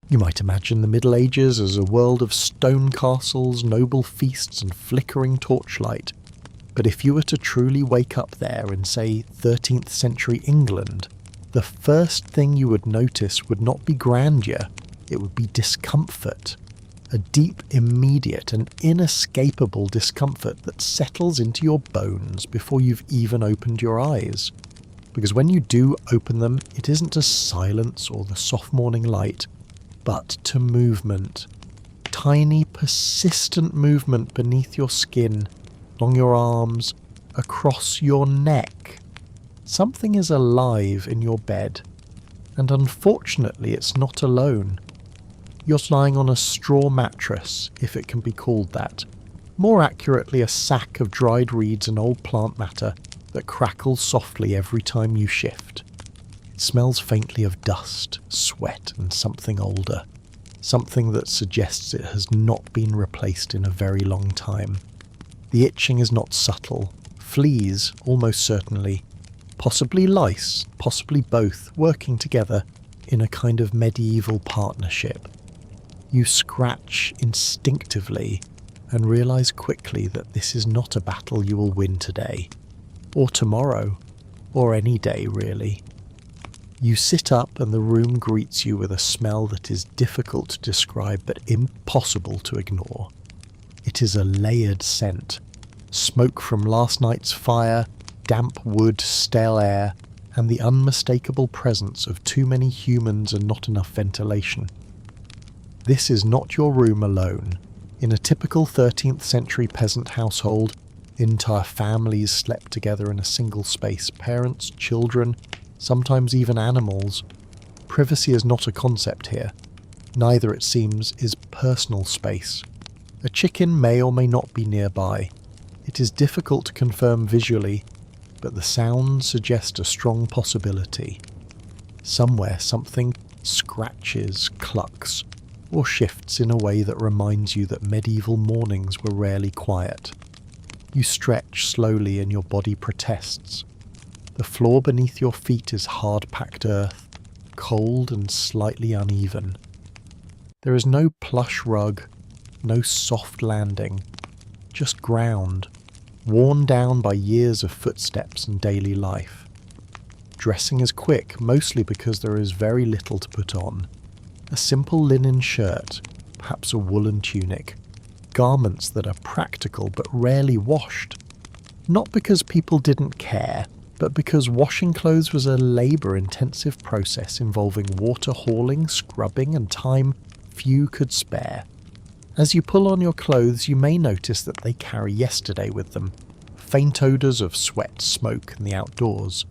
You might imagine the Middle Ages as a world of stone castles, noble feasts, and flickering torchlight. But if you were to truly wake up there in, say, 13th century England, the first thing you would notice would not be grandeur, it would be discomfort. A deep, immediate, and inescapable discomfort that settles into your bones before you've even opened your eyes. Because when you do open them, it isn't to silence or the soft morning light, but to movement. Tiny, persistent movement beneath your skin, along your arms, across your neck. Something is alive in your bed, and unfortunately it's not alone. You're lying on a straw mattress, if it can be called that. More accurately, a sack of dried reeds and old plant matter that crackles softly every time you shift. It smells faintly of dust, sweat, and something older. Something that suggests it has not been replaced in a very long time. The itching is not subtle. Fleas, almost certainly. Possibly lice, possibly both, working together in a kind of medieval partnership. You scratch instinctively and realise quickly that this is not a battle you will win today, or tomorrow, or any day really. You sit up and the room greets you with a smell that is difficult to describe but impossible to ignore. It is a layered scent. Smoke from last night's fire, damp wood, stale air, and the unmistakable presence of too many humans and not enough ventilation. This is not your room alone. In a typical 13th century peasant household, entire families slept together in a single space, parents, children, sometimes even animals. Privacy is not a concept here. Neither, it seems, is personal space. A chicken may or may not be nearby. It is difficult to confirm visually, but the sounds suggest a strong possibility. Somewhere something scratches, clucks, or shifts in a way that reminds you that medieval mornings were rarely quiet. You stretch slowly and your body protests. The floor beneath your feet is hard-packed earth, cold and slightly uneven. There is no plush rug, no soft landing, just ground, worn down by years of footsteps and daily life. Dressing is quick, mostly because there is very little to put on. A simple linen shirt, perhaps a woolen tunic, garments that are practical but rarely washed. Not because people didn't care, but because washing clothes was a labour-intensive process involving water hauling, scrubbing, and time few could spare. As you pull on your clothes, you may notice that they carry yesterday with them, faint odours of sweat, smoke, and the outdoors.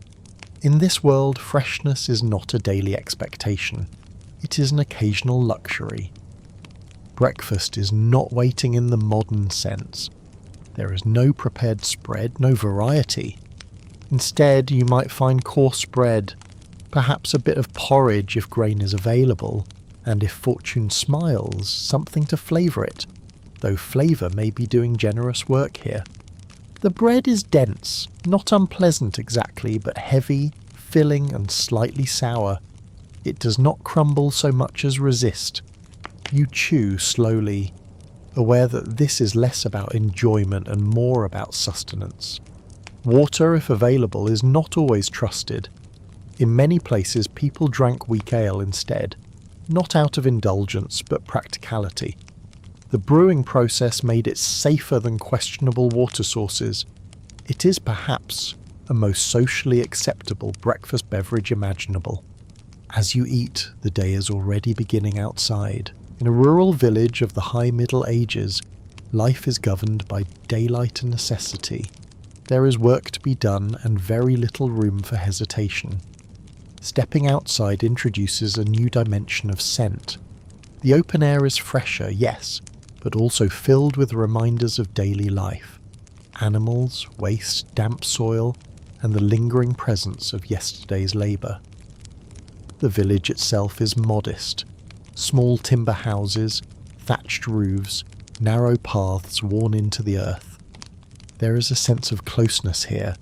In this world, freshness is not a daily expectation. It is an occasional luxury. Breakfast is not waiting in the modern sense. There is no prepared spread, no variety. Instead, you might find coarse bread, perhaps a bit of porridge if grain is available, and if fortune smiles, something to flavour it, though flavour may be doing generous work here. The bread is dense, not unpleasant exactly, but heavy, filling and slightly sour. It does not crumble so much as resist. You chew slowly, aware that this is less about enjoyment and more about sustenance. Water, if available, is not always trusted. In many places, people drank weak ale instead, not out of indulgence but practicality. The brewing process made it safer than questionable water sources. It is perhaps a most socially acceptable breakfast beverage imaginable. As you eat, the day is already beginning outside. In a rural village of the high Middle Ages, life is governed by daylight and necessity. There is work to be done and very little room for hesitation. Stepping outside introduces a new dimension of scent. The open air is fresher, yes, but also filled with reminders of daily life. Animals, waste, damp soil, and the lingering presence of yesterday's labour. The village itself is modest. Small timber houses, thatched roofs, narrow paths worn into the earth. There is a sense of closeness here,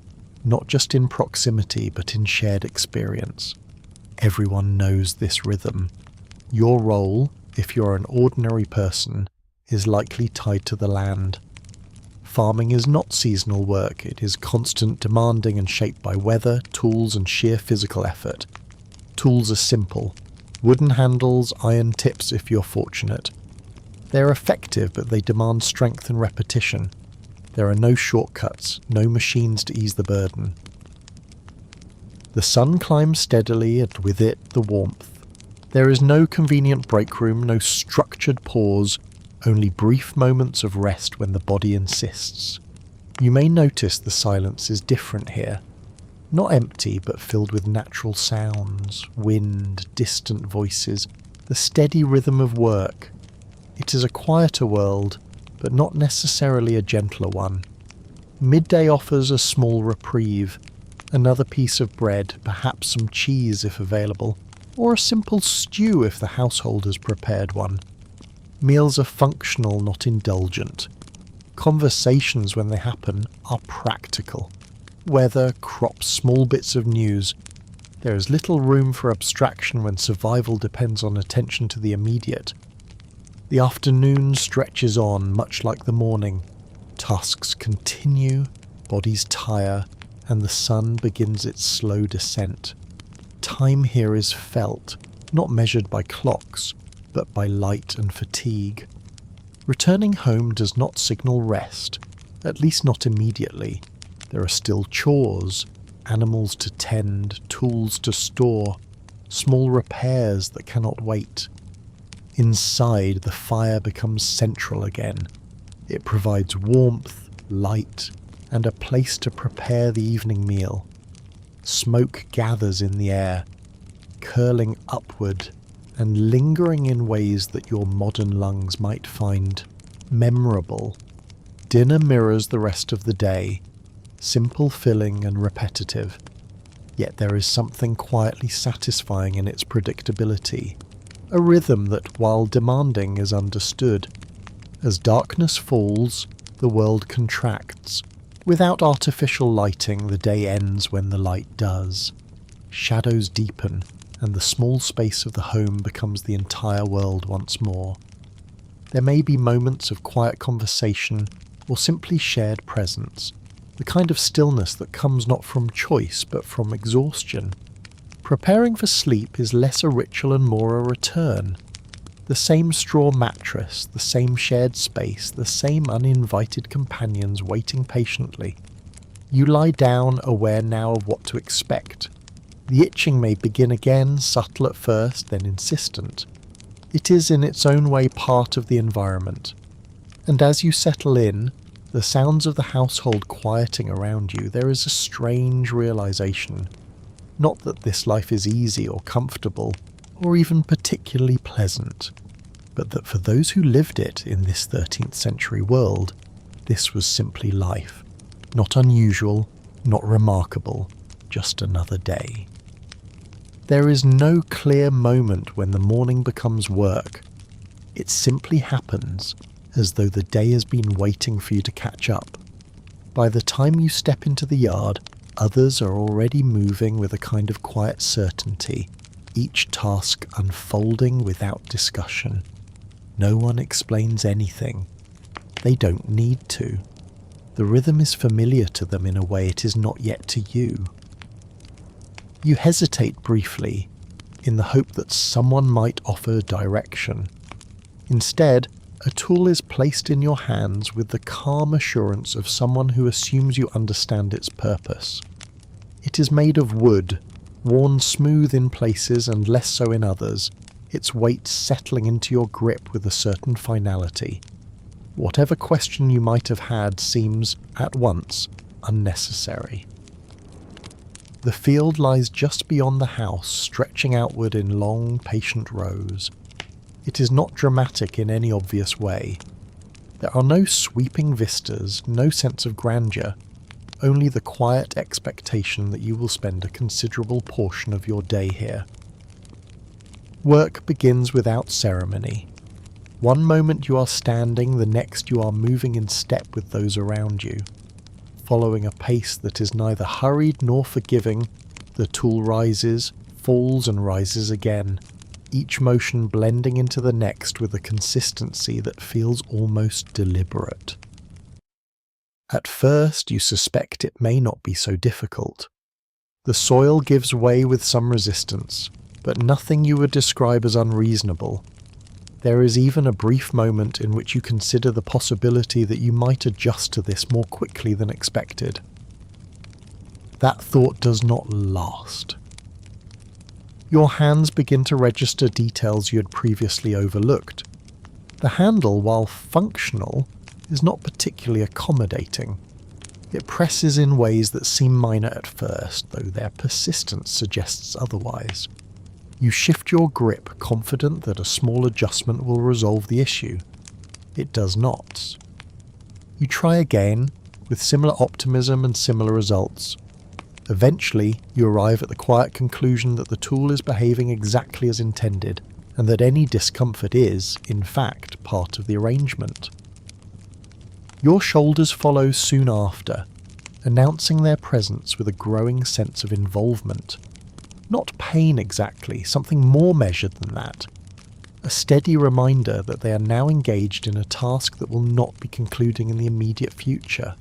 not just in proximity but in shared experience. Everyone knows this rhythm. Your role, if you're an ordinary person, is likely tied to the land. Farming is not seasonal work, it is constant, demanding and shaped by weather, tools and sheer physical effort. Tools are simple. Wooden handles, iron tips if you're fortunate. They're effective, but they demand strength and repetition. There are no shortcuts, no machines to ease the burden. The sun climbs steadily, and with it the warmth. There is no convenient break room, no structured pause, only brief moments of rest when the body insists. You may notice the silence is different here. Not empty, but filled with natural sounds, wind, distant voices, the steady rhythm of work. It is a quieter world, but not necessarily a gentler one. Midday offers a small reprieve, another piece of bread, perhaps some cheese if available, or a simple stew if the household has prepared one. Meals are functional, not indulgent. Conversations, when they happen, are practical. Weather, crops, small bits of news. There is little room for abstraction when survival depends on attention to the immediate. The afternoon stretches on, much like the morning. Tasks continue, bodies tire, and the sun begins its slow descent. Time here is felt, not measured by clocks, but by light and fatigue. Returning home does not signal rest, at least not immediately. There are still chores, animals to tend, tools to store, small repairs that cannot wait. Inside, the fire becomes central again. It provides warmth, light, and a place to prepare the evening meal. Smoke gathers in the air, curling upward and lingering in ways that your modern lungs might find memorable. Dinner mirrors the rest of the day, simple, filling and repetitive. Yet there is something quietly satisfying in its predictability, a rhythm that, while demanding, is understood. As darkness falls, the world contracts. Without artificial lighting, the day ends when the light does. Shadows deepen, and the small space of the home becomes the entire world once more. There may be moments of quiet conversation or simply shared presence, the kind of stillness that comes not from choice but from exhaustion. Preparing for sleep is less a ritual and more a return. The same straw mattress, the same shared space, the same uninvited companions waiting patiently. You lie down, aware now of what to expect. The itching may begin again, subtle at first, then insistent. It is in its own way part of the environment. And as you settle in, the sounds of the household quieting around you, there is a strange realization. Not that this life is easy or comfortable, or even particularly pleasant, but that for those who lived it in this 13th century world, this was simply life. Not unusual, not remarkable, just another day. There is no clear moment when the morning becomes work. It simply happens, as though the day has been waiting for you to catch up. By the time you step into the yard, others are already moving with a kind of quiet certainty, each task unfolding without discussion. No one explains anything. They don't need to. The rhythm is familiar to them in a way it is not yet to you. You hesitate briefly, in the hope that someone might offer direction. Instead, a tool is placed in your hands with the calm assurance of someone who assumes you understand its purpose. It is made of wood, worn smooth in places and less so in others, its weight settling into your grip with a certain finality. Whatever question you might have had seems, at once, unnecessary. The field lies just beyond the house, stretching outward in long, patient rows. It is not dramatic in any obvious way. There are no sweeping vistas, no sense of grandeur, only the quiet expectation that you will spend a considerable portion of your day here. Work begins without ceremony. One moment you are standing, the next you are moving in step with those around you. Following a pace that is neither hurried nor forgiving, the tool rises, falls and rises again. each motion blending into the next with a consistency that feels almost deliberate. At first, you suspect it may not be so difficult. The soil gives way with some resistance, but nothing you would describe as unreasonable. There is even a brief moment in which you consider the possibility that you might adjust to this more quickly than expected. That thought does not last. Your hands begin to register details you had previously overlooked. The handle, while functional, is not particularly accommodating. It presses in ways that seem minor at first, though their persistence suggests otherwise. You shift your grip, confident that a small adjustment will resolve the issue. It does not. You try again, with similar optimism and similar results. Eventually, you arrive at the quiet conclusion that the tool is behaving exactly as intended, and that any discomfort is, in fact, part of the arrangement. Your shoulders follow soon after, announcing their presence with a growing sense of involvement. Not pain exactly, something more measured than that. A steady reminder that they are now engaged in a task that will not be concluding in the immediate future.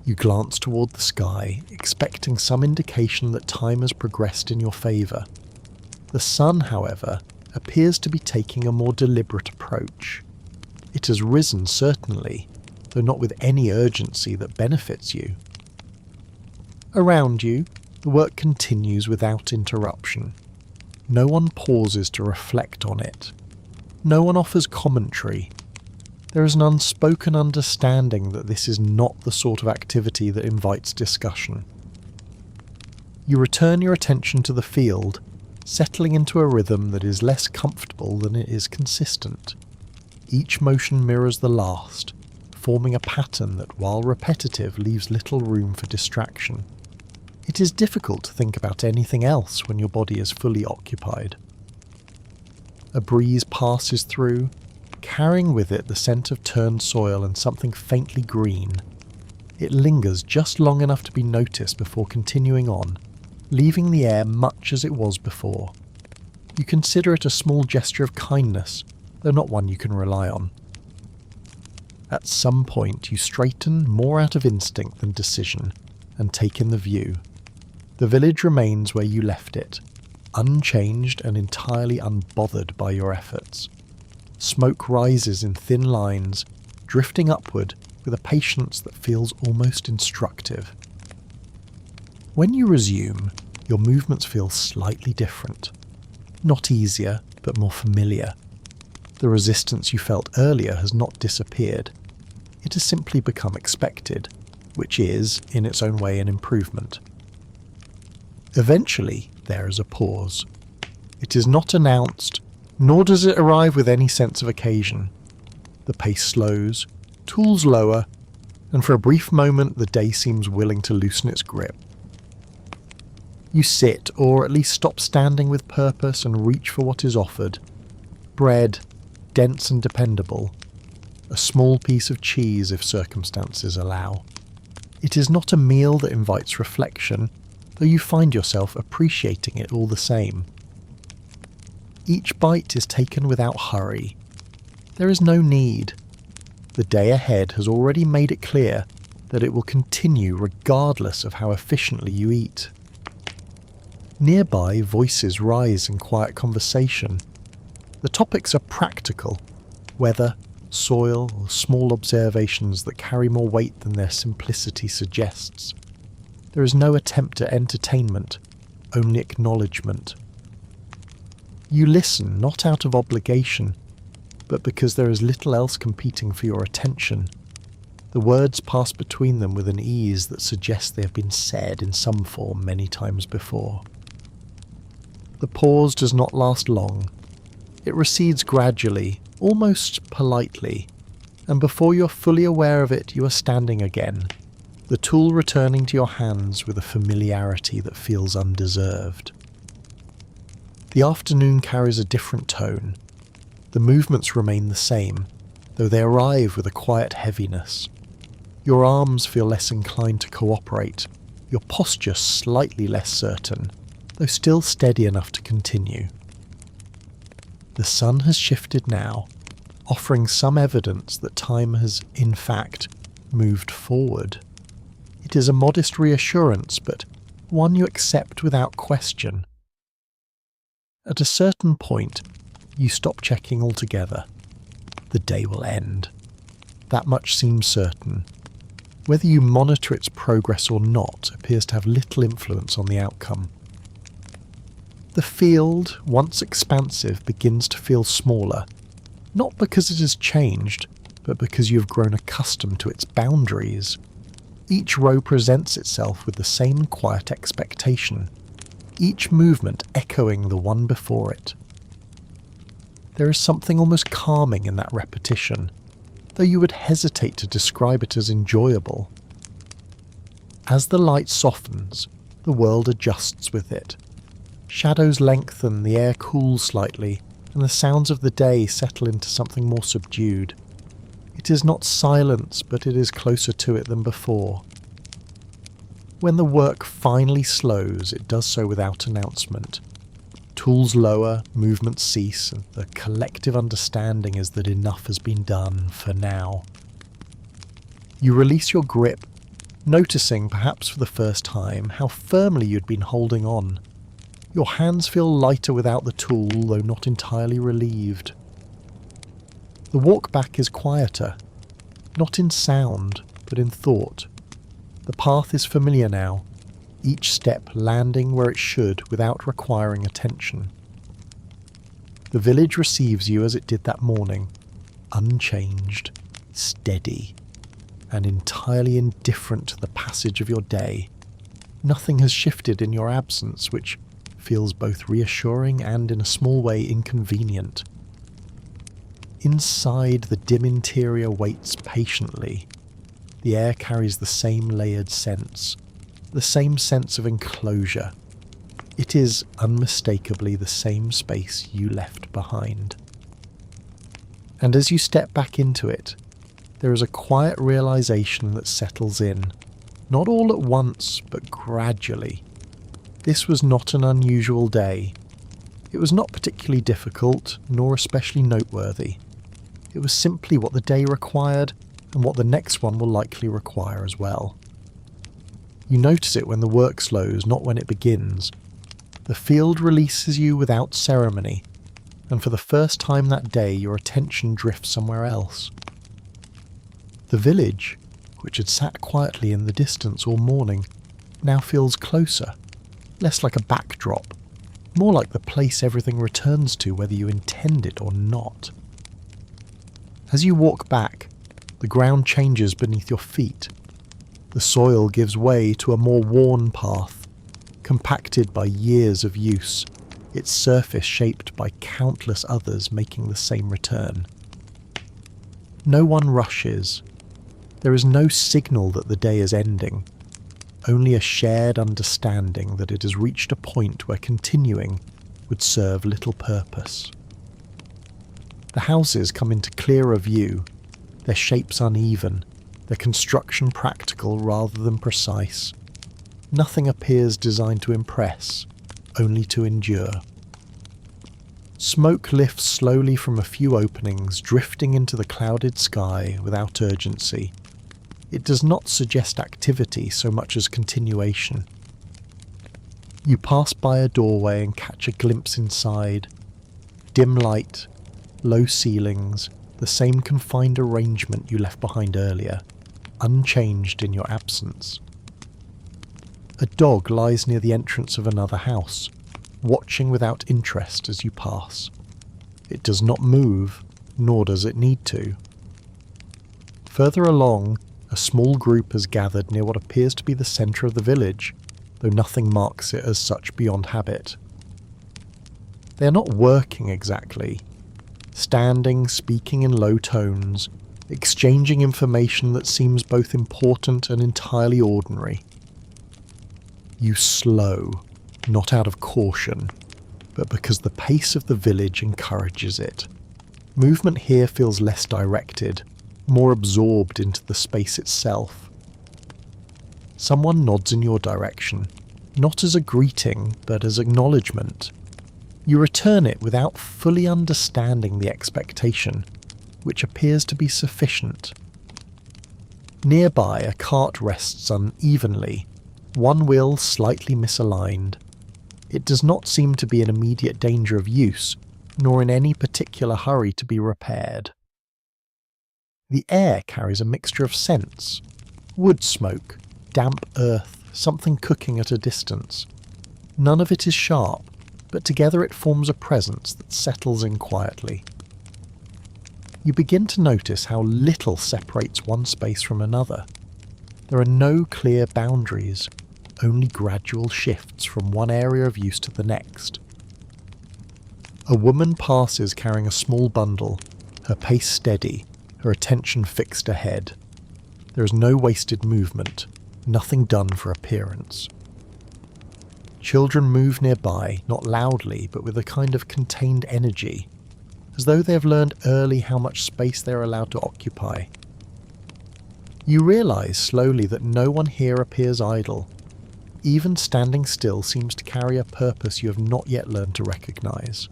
You glance toward the sky, expecting some indication that time has progressed in your favour. The sun, however, appears to be taking a more deliberate approach. It has risen, certainly, though not with any urgency that benefits you. Around you, the work continues without interruption. No one pauses to reflect on it. No one offers commentary. There is an unspoken understanding that this is not the sort of activity that invites discussion. You return your attention to the field, settling into a rhythm that is less comfortable than it is consistent. Each motion mirrors the last, forming a pattern that, while repetitive, leaves little room for distraction. It is difficult to think about anything else when your body is fully occupied. A breeze passes through, carrying with it the scent of turned soil and something faintly green. It lingers just long enough to be noticed before continuing on, leaving the air much as it was before. You consider it a small gesture of kindness, though not one you can rely on. At some point you straighten more out of instinct than decision, and take in the view. The village remains where you left it, unchanged and entirely unbothered by your efforts. Smoke rises in thin lines, drifting upward with a patience that feels almost instructive. When you resume, your movements feel slightly different. Not easier, but more familiar. The resistance you felt earlier has not disappeared. It has simply become expected, which is, in its own way, an improvement. Eventually, there is a pause. It is not announced, nor does it arrive with any sense of occasion. The pace slows, tools lower, and for a brief moment the day seems willing to loosen its grip. You sit, or at least stop standing with purpose and reach for what is offered. Bread, dense and dependable. A small piece of cheese if circumstances allow. It is not a meal that invites reflection, though you find yourself appreciating it all the same. Each bite is taken without hurry. There is no need. The day ahead has already made it clear that it will continue regardless of how efficiently you eat. Nearby, voices rise in quiet conversation. The topics are practical: weather, soil, or small observations that carry more weight than their simplicity suggests. There is no attempt at entertainment, only acknowledgement. You listen not out of obligation, but because there is little else competing for your attention. The words pass between them with an ease that suggests they have been said in some form many times before. The pause does not last long. It recedes gradually, almost politely, and before you're fully aware of it, you are standing again, the tool returning to your hands with a familiarity that feels undeserved. The afternoon carries a different tone. The movements remain the same, though they arrive with a quiet heaviness. Your arms feel less inclined to cooperate, your posture slightly less certain, though still steady enough to continue. The sun has shifted now, offering some evidence that time has, in fact, moved forward. It is a modest reassurance, but one you accept without question. At a certain point, you stop checking altogether. The day will end. That much seems certain. Whether you monitor its progress or not appears to have little influence on the outcome. The field, once expansive, begins to feel smaller, not because it has changed, but because you have grown accustomed to its boundaries. Each row presents itself with the same quiet expectation, each movement echoing the one before it. There is something almost calming in that repetition, though you would hesitate to describe it as enjoyable. As the light softens, the world adjusts with it. Shadows lengthen, the air cools slightly, and the sounds of the day settle into something more subdued. It is not silence, but it is closer to it than before. When the work finally slows, it does so without announcement. Tools lower, movements cease, and the collective understanding is that enough has been done for now. You release your grip, noticing, perhaps for the first time, how firmly you'd been holding on. Your hands feel lighter without the tool, though not entirely relieved. The walk back is quieter, not in sound, but in thought. The path is familiar now, each step landing where it should without requiring attention. The village receives you as it did that morning, unchanged, steady, and entirely indifferent to the passage of your day. Nothing has shifted in your absence, which feels both reassuring and in a small way inconvenient. Inside, the dim interior waits patiently. The air carries the same layered sense, the same sense of enclosure. It is unmistakably the same space you left behind. And as you step back into it, there is a quiet realization that settles in, not all at once, but gradually. This was not an unusual day. It was not particularly difficult, nor especially noteworthy. It was simply what the day required, and what the next one will likely require as well. You notice it when the work slows, not when it begins. The field releases you without ceremony, and for the first time that day your attention drifts somewhere else. The village, which had sat quietly in the distance all morning, now feels closer, less like a backdrop, more like the place everything returns to whether you intend it or not. As you walk back, the ground changes beneath your feet. The soil gives way to a more worn path, compacted by years of use, its surface shaped by countless others making the same return. No one rushes. There is no signal that the day is ending, only a shared understanding that it has reached a point where continuing would serve little purpose. The houses come into clearer view, their shapes uneven, their construction practical rather than precise. Nothing appears designed to impress, only to endure. Smoke lifts slowly from a few openings, drifting into the clouded sky without urgency. It does not suggest activity so much as continuation. You pass by a doorway and catch a glimpse inside. Dim light, low ceilings, the same confined arrangement you left behind earlier, unchanged in your absence. A dog lies near the entrance of another house, watching without interest as you pass. It does not move, nor does it need to. Further along, a small group has gathered near what appears to be the centre of the village, though nothing marks it as such beyond habit. They are not working exactly, standing, speaking in low tones, exchanging information that seems both important and entirely ordinary. You slow, not out of caution, but because the pace of the village encourages it. Movement here feels less directed, more absorbed into the space itself. Someone nods in your direction, not as a greeting, but as acknowledgement. You return it without fully understanding the expectation, which appears to be sufficient. Nearby, a cart rests unevenly, one wheel slightly misaligned. It does not seem to be in immediate danger of use, nor in any particular hurry to be repaired. The air carries a mixture of scents: wood smoke, damp earth, something cooking at a distance. None of it is sharp, but together it forms a presence that settles in quietly. You begin to notice how little separates one space from another. There are no clear boundaries, only gradual shifts from one area of use to the next. A woman passes carrying a small bundle, her pace steady, her attention fixed ahead. There is no wasted movement, nothing done for appearance. Children move nearby, not loudly, but with a kind of contained energy, as though they have learned early how much space they are allowed to occupy. You realise slowly that no one here appears idle. Even standing still seems to carry a purpose you have not yet learned to recognise.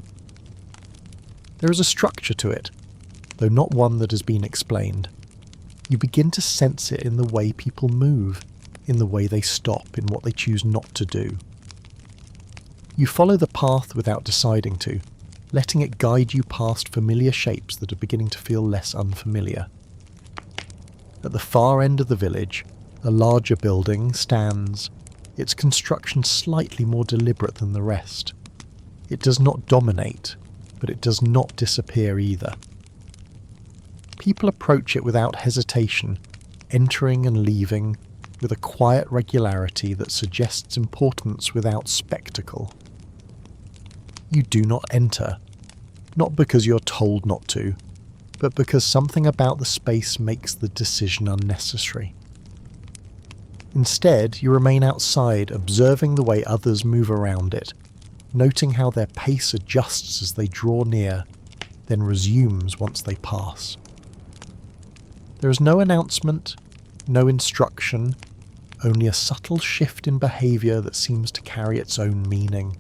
There is a structure to it, though not one that has been explained. You begin to sense it in the way people move, in the way they stop, in what they choose not to do. You follow the path without deciding to, letting it guide you past familiar shapes that are beginning to feel less unfamiliar. At the far end of the village, a larger building stands, its construction slightly more deliberate than the rest. It does not dominate, but it does not disappear either. People approach it without hesitation, entering and leaving with a quiet regularity that suggests importance without spectacle. You do not enter, not because you're told not to, but because something about the space makes the decision unnecessary. Instead, you remain outside, observing the way others move around it, noting how their pace adjusts as they draw near, then resumes once they pass. There is no announcement, no instruction, only a subtle shift in behaviour that seems to carry its own meaning.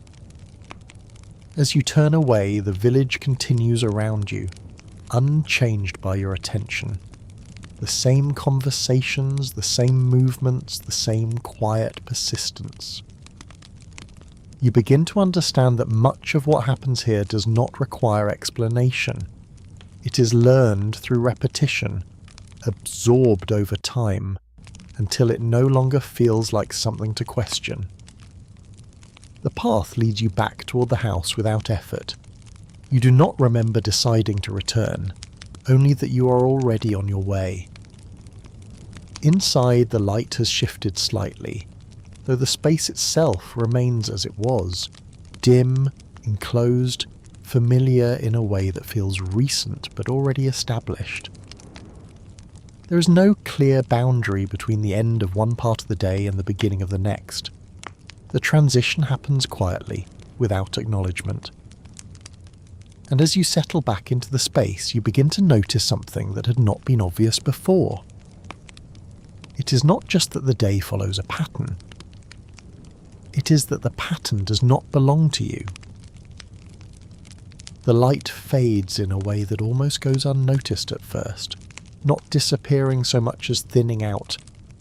As you turn away, the village continues around you, unchanged by your attention. The same conversations, the same movements, the same quiet persistence. You begin to understand that much of what happens here does not require explanation. It is learned through repetition, absorbed over time, until it no longer feels like something to question. The path leads you back toward the house without effort. You do not remember deciding to return, only that you are already on your way. Inside, the light has shifted slightly, though the space itself remains as it was, dim, enclosed, familiar in a way that feels recent but already established. There is no clear boundary between the end of one part of the day and the beginning of the next. The transition happens quietly, without acknowledgement. And as you settle back into the space, you begin to notice something that had not been obvious before. It is not just that the day follows a pattern. It is that the pattern does not belong to you. The light fades in a way that almost goes unnoticed at first, not disappearing so much as thinning out,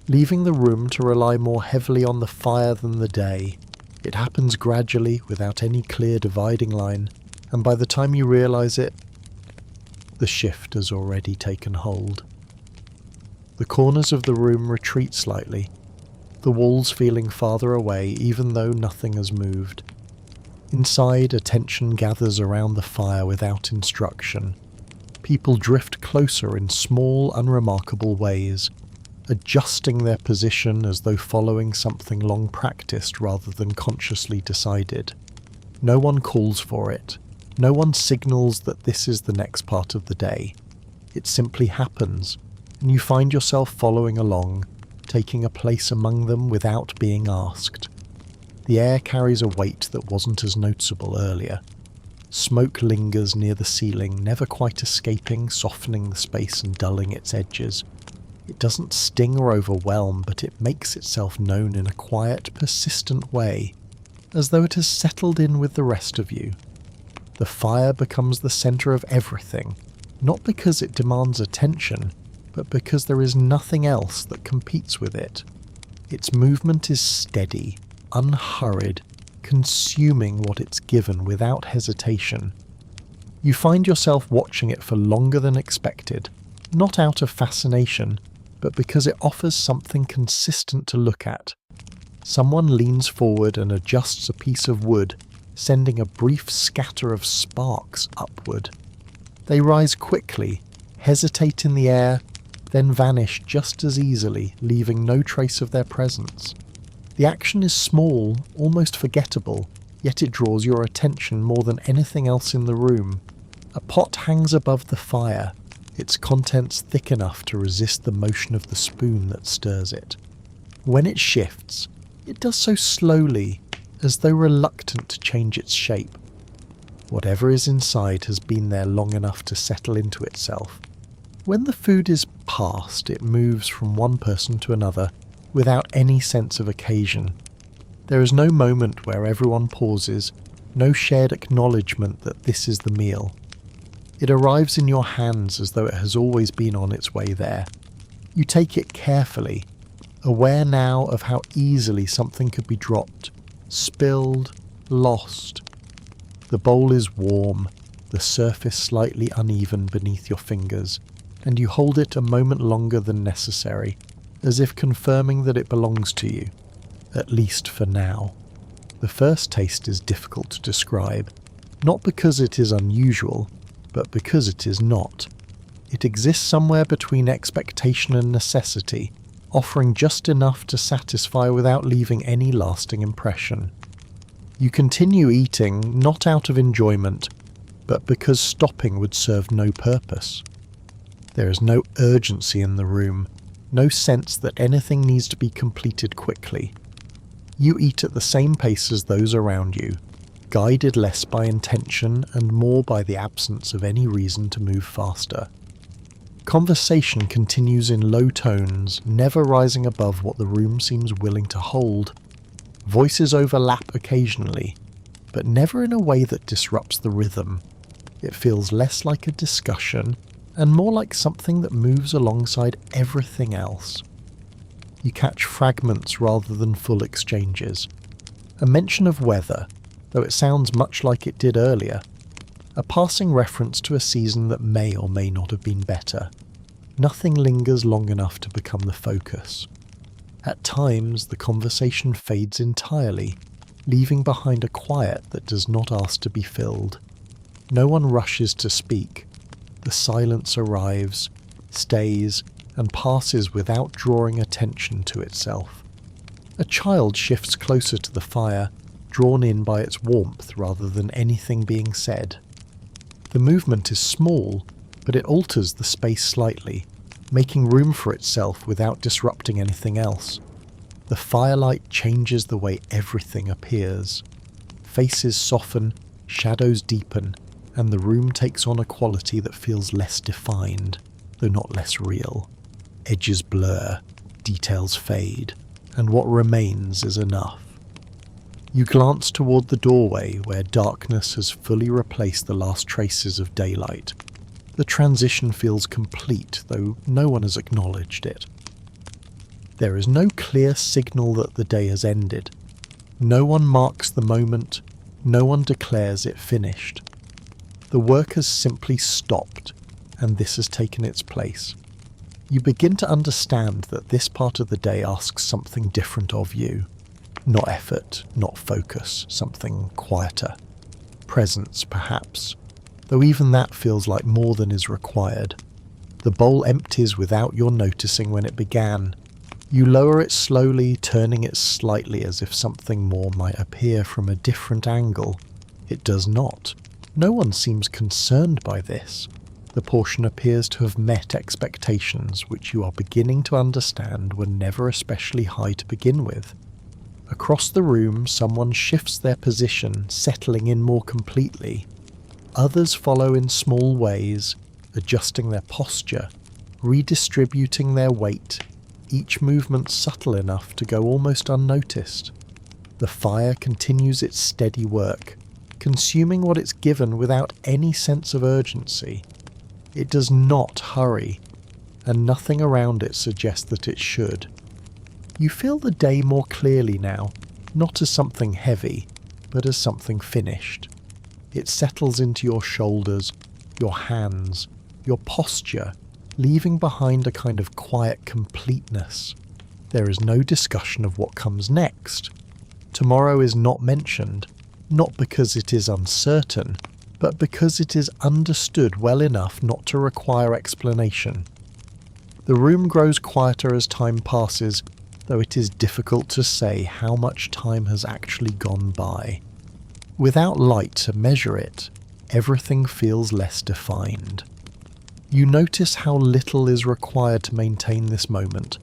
leaving the room to rely more heavily on the fire than the day. It happens gradually, without any clear dividing line, and by the time you realise it, the shift has already taken hold. The corners of the room retreat slightly, the walls feeling farther away even though nothing has moved. Inside, attention gathers around the fire without instruction. People drift closer in small, unremarkable ways, adjusting their position as though following something long practiced rather than consciously decided. No one calls for it. No one signals that this is the next part of the day. It simply happens, and you find yourself following along, taking a place among them without being asked. The air carries a weight that wasn't as noticeable earlier. Smoke lingers near the ceiling, never quite escaping, softening the space and dulling its edges. It doesn't sting or overwhelm, but it makes itself known in a quiet, persistent way, as though it has settled in with the rest of you, The fire becomes the center of everything, not because it demands attention, but because there is nothing else that competes with it. Its movement is steady, unhurried, consuming what it's given without hesitation. You find yourself watching it for longer than expected, not out of fascination, but because it offers something consistent to look at. Someone leans forward and adjusts a piece of wood, sending a brief scatter of sparks upward. They rise quickly, hesitate in the air, then vanish just as easily, leaving no trace of their presence. The action is small, almost forgettable, yet it draws your attention more than anything else in the room. A pot hangs above the fire, its contents thick enough to resist the motion of the spoon that stirs it. When it shifts, it does so slowly, as though reluctant to change its shape. Whatever is inside has been there long enough to settle into itself. When the food is passed, it moves from one person to another without any sense of occasion. There is no moment where everyone pauses, no shared acknowledgement that this is the meal. It arrives in your hands as though it has always been on its way there. You take it carefully, aware now of how easily something could be dropped, spilled, lost. The bowl is warm, the surface slightly uneven beneath your fingers, and you hold it a moment longer than necessary, as if confirming that it belongs to you, at least for now. The first taste is difficult to describe, not because it is unusual, but because it is not. It exists somewhere between expectation and necessity, offering just enough to satisfy without leaving any lasting impression. You continue eating not out of enjoyment, but because stopping would serve no purpose. There is no urgency in the room, no sense that anything needs to be completed quickly. You eat at the same pace as those around you, guided less by intention and more by the absence of any reason to move faster. Conversation continues in low tones, never rising above what the room seems willing to hold. Voices overlap occasionally, but never in a way that disrupts the rhythm. It feels less like a discussion and more like something that moves alongside everything else. You catch fragments rather than full exchanges. A mention of weather, though it sounds much like it did earlier. A passing reference to a season that may or may not have been better. Nothing lingers long enough to become the focus. At times, the conversation fades entirely, leaving behind a quiet that does not ask to be filled. No one rushes to speak. The silence arrives, stays, and passes without drawing attention to itself. A child shifts closer to the fire, drawn in by its warmth rather than anything being said. The movement is small, but it alters the space slightly, making room for itself without disrupting anything else. The firelight changes the way everything appears. Faces soften, shadows deepen, and the room takes on a quality that feels less defined, though not less real. Edges blur, details fade, and what remains is enough. You glance toward the doorway where darkness has fully replaced the last traces of daylight. The transition feels complete, though no one has acknowledged it. There is no clear signal that the day has ended. No one marks the moment, no one declares it finished. The work has simply stopped, and this has taken its place. You begin to understand that this part of the day asks something different of you. Not effort, not focus, something quieter. Presence, perhaps, though even that feels like more than is required. The bowl empties without your noticing when it began. You lower it slowly, turning it slightly as if something more might appear from a different angle. It does not. No one seems concerned by this. The portion appears to have met expectations which you are beginning to understand were never especially high to begin with. Across the room, someone shifts their position, settling in more completely. Others follow in small ways, adjusting their posture, redistributing their weight, each movement subtle enough to go almost unnoticed. The fire continues its steady work, consuming what it's given witut any sense of urgency. It does not hurry, and nothing around it suggests that it should. You feel the day more clearly now, not as something heavy, but as something finished. It settles into your shoulders, your hands, your posture, leaving behind a kind of quiet completeness. There is no discussion of what comes next. Tomorrow is not mentioned, not because it is uncertain, but because it is understood well enough not to require explanation. The room grows quieter as time passes, though it is difficult to say how much time has actually gone by. Without light to measure it, everything feels less defined. You notice how little is required to maintain this moment.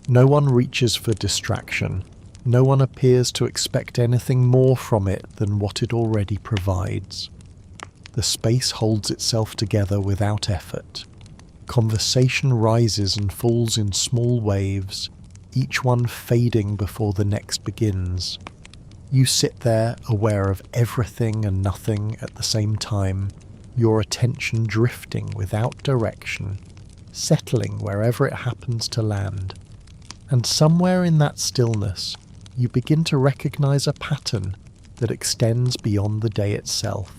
No one reaches for distraction. No one appears to expect anything more from it than what it already provides. The space holds itself together without effort. Conversation rises and falls in small waves, each one fading before the next begins. You sit there, aware of everything and nothing at the same time, your attention drifting without direction, settling wherever it happens to land. And somewhere in that stillness, you begin to recognize a pattern that extends beyond the day itself.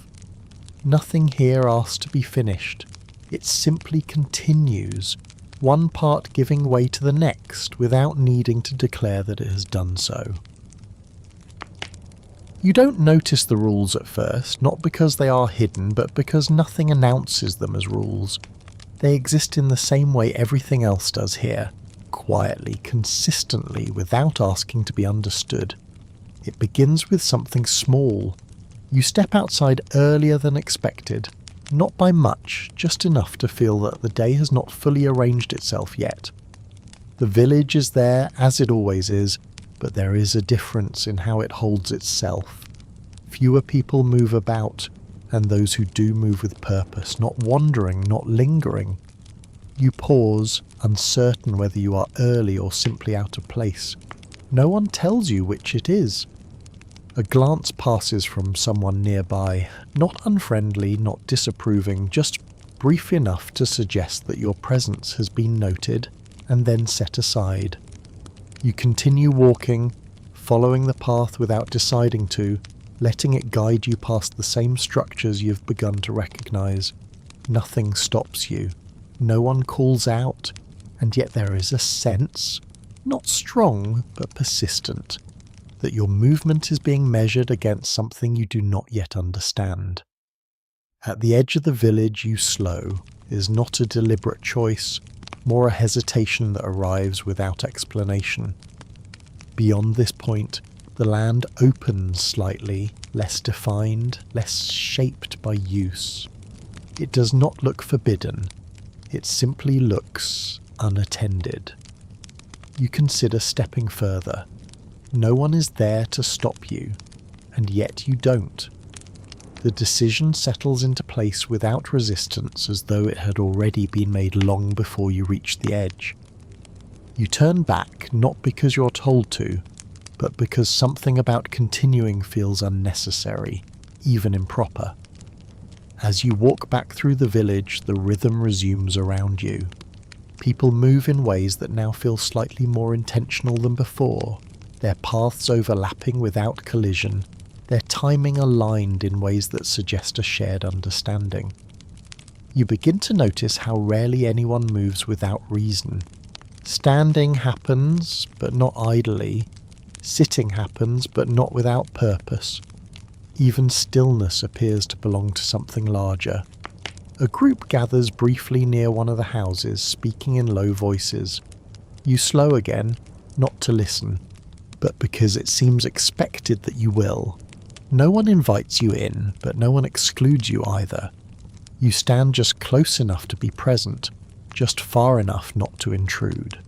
Nothing here asks to be finished. It simply continues, one part giving way to the next without needing to declare that it has done so. You don't notice the rules at first, not because they are hidden, but because nothing announces them as rules. They exist in the same way everything else does here, quietly, consistently, without asking to be understood. It begins with something small. You step outside earlier than expected, not by much, just enough to feel that the day has not fully arranged itself yet. The village is there, as it always is, but there is a difference in how it holds itself. Fewer people move about, and those who do move with purpose, not wandering, not lingering. You pause, uncertain whether you are early or simply out of place. No one tells you which it is. A glance passes from someone nearby, not unfriendly, not disapproving, just brief enough to suggest that your presence has been noted and then set aside. You continue walking, following the path without deciding to, letting it guide you past the same structures you've begun to recognize. Nothing stops you. No one calls out, and yet there is a sense, not strong but persistent, that your movement is being measured against something you do not yet understand. At the edge of the village you slow. It is not a deliberate choice, more a hesitation that arrives without explanation. Beyond this point, the land opens slightly, less defined, less shaped by use. It does not look forbidden. It simply looks unattended. You consider stepping further. No one is there to stop you, and yet you don't. The decision settles into place without resistance, as though it had already been made long before you reach the edge. You turn back, not because you're told to, but because something about continuing feels unnecessary, even improper. As you walk back through the village, the rhythm resumes around you. People move in ways that now feel slightly more intentional than before, their paths overlapping without collision, their timing aligned in ways that suggest a shared understanding. You begin to notice how rarely anyone moves without reason. Standing happens, but not idly. Sitting happens, but not without purpose. Even stillness appears to belong to something larger. A group gathers briefly near one of the houses, speaking in low voices. You slow again, not to listen, but because it seems expected that you will. No one invites you in, but no one excludes you either. You stand just close enough to be present, just far enough not to intrude.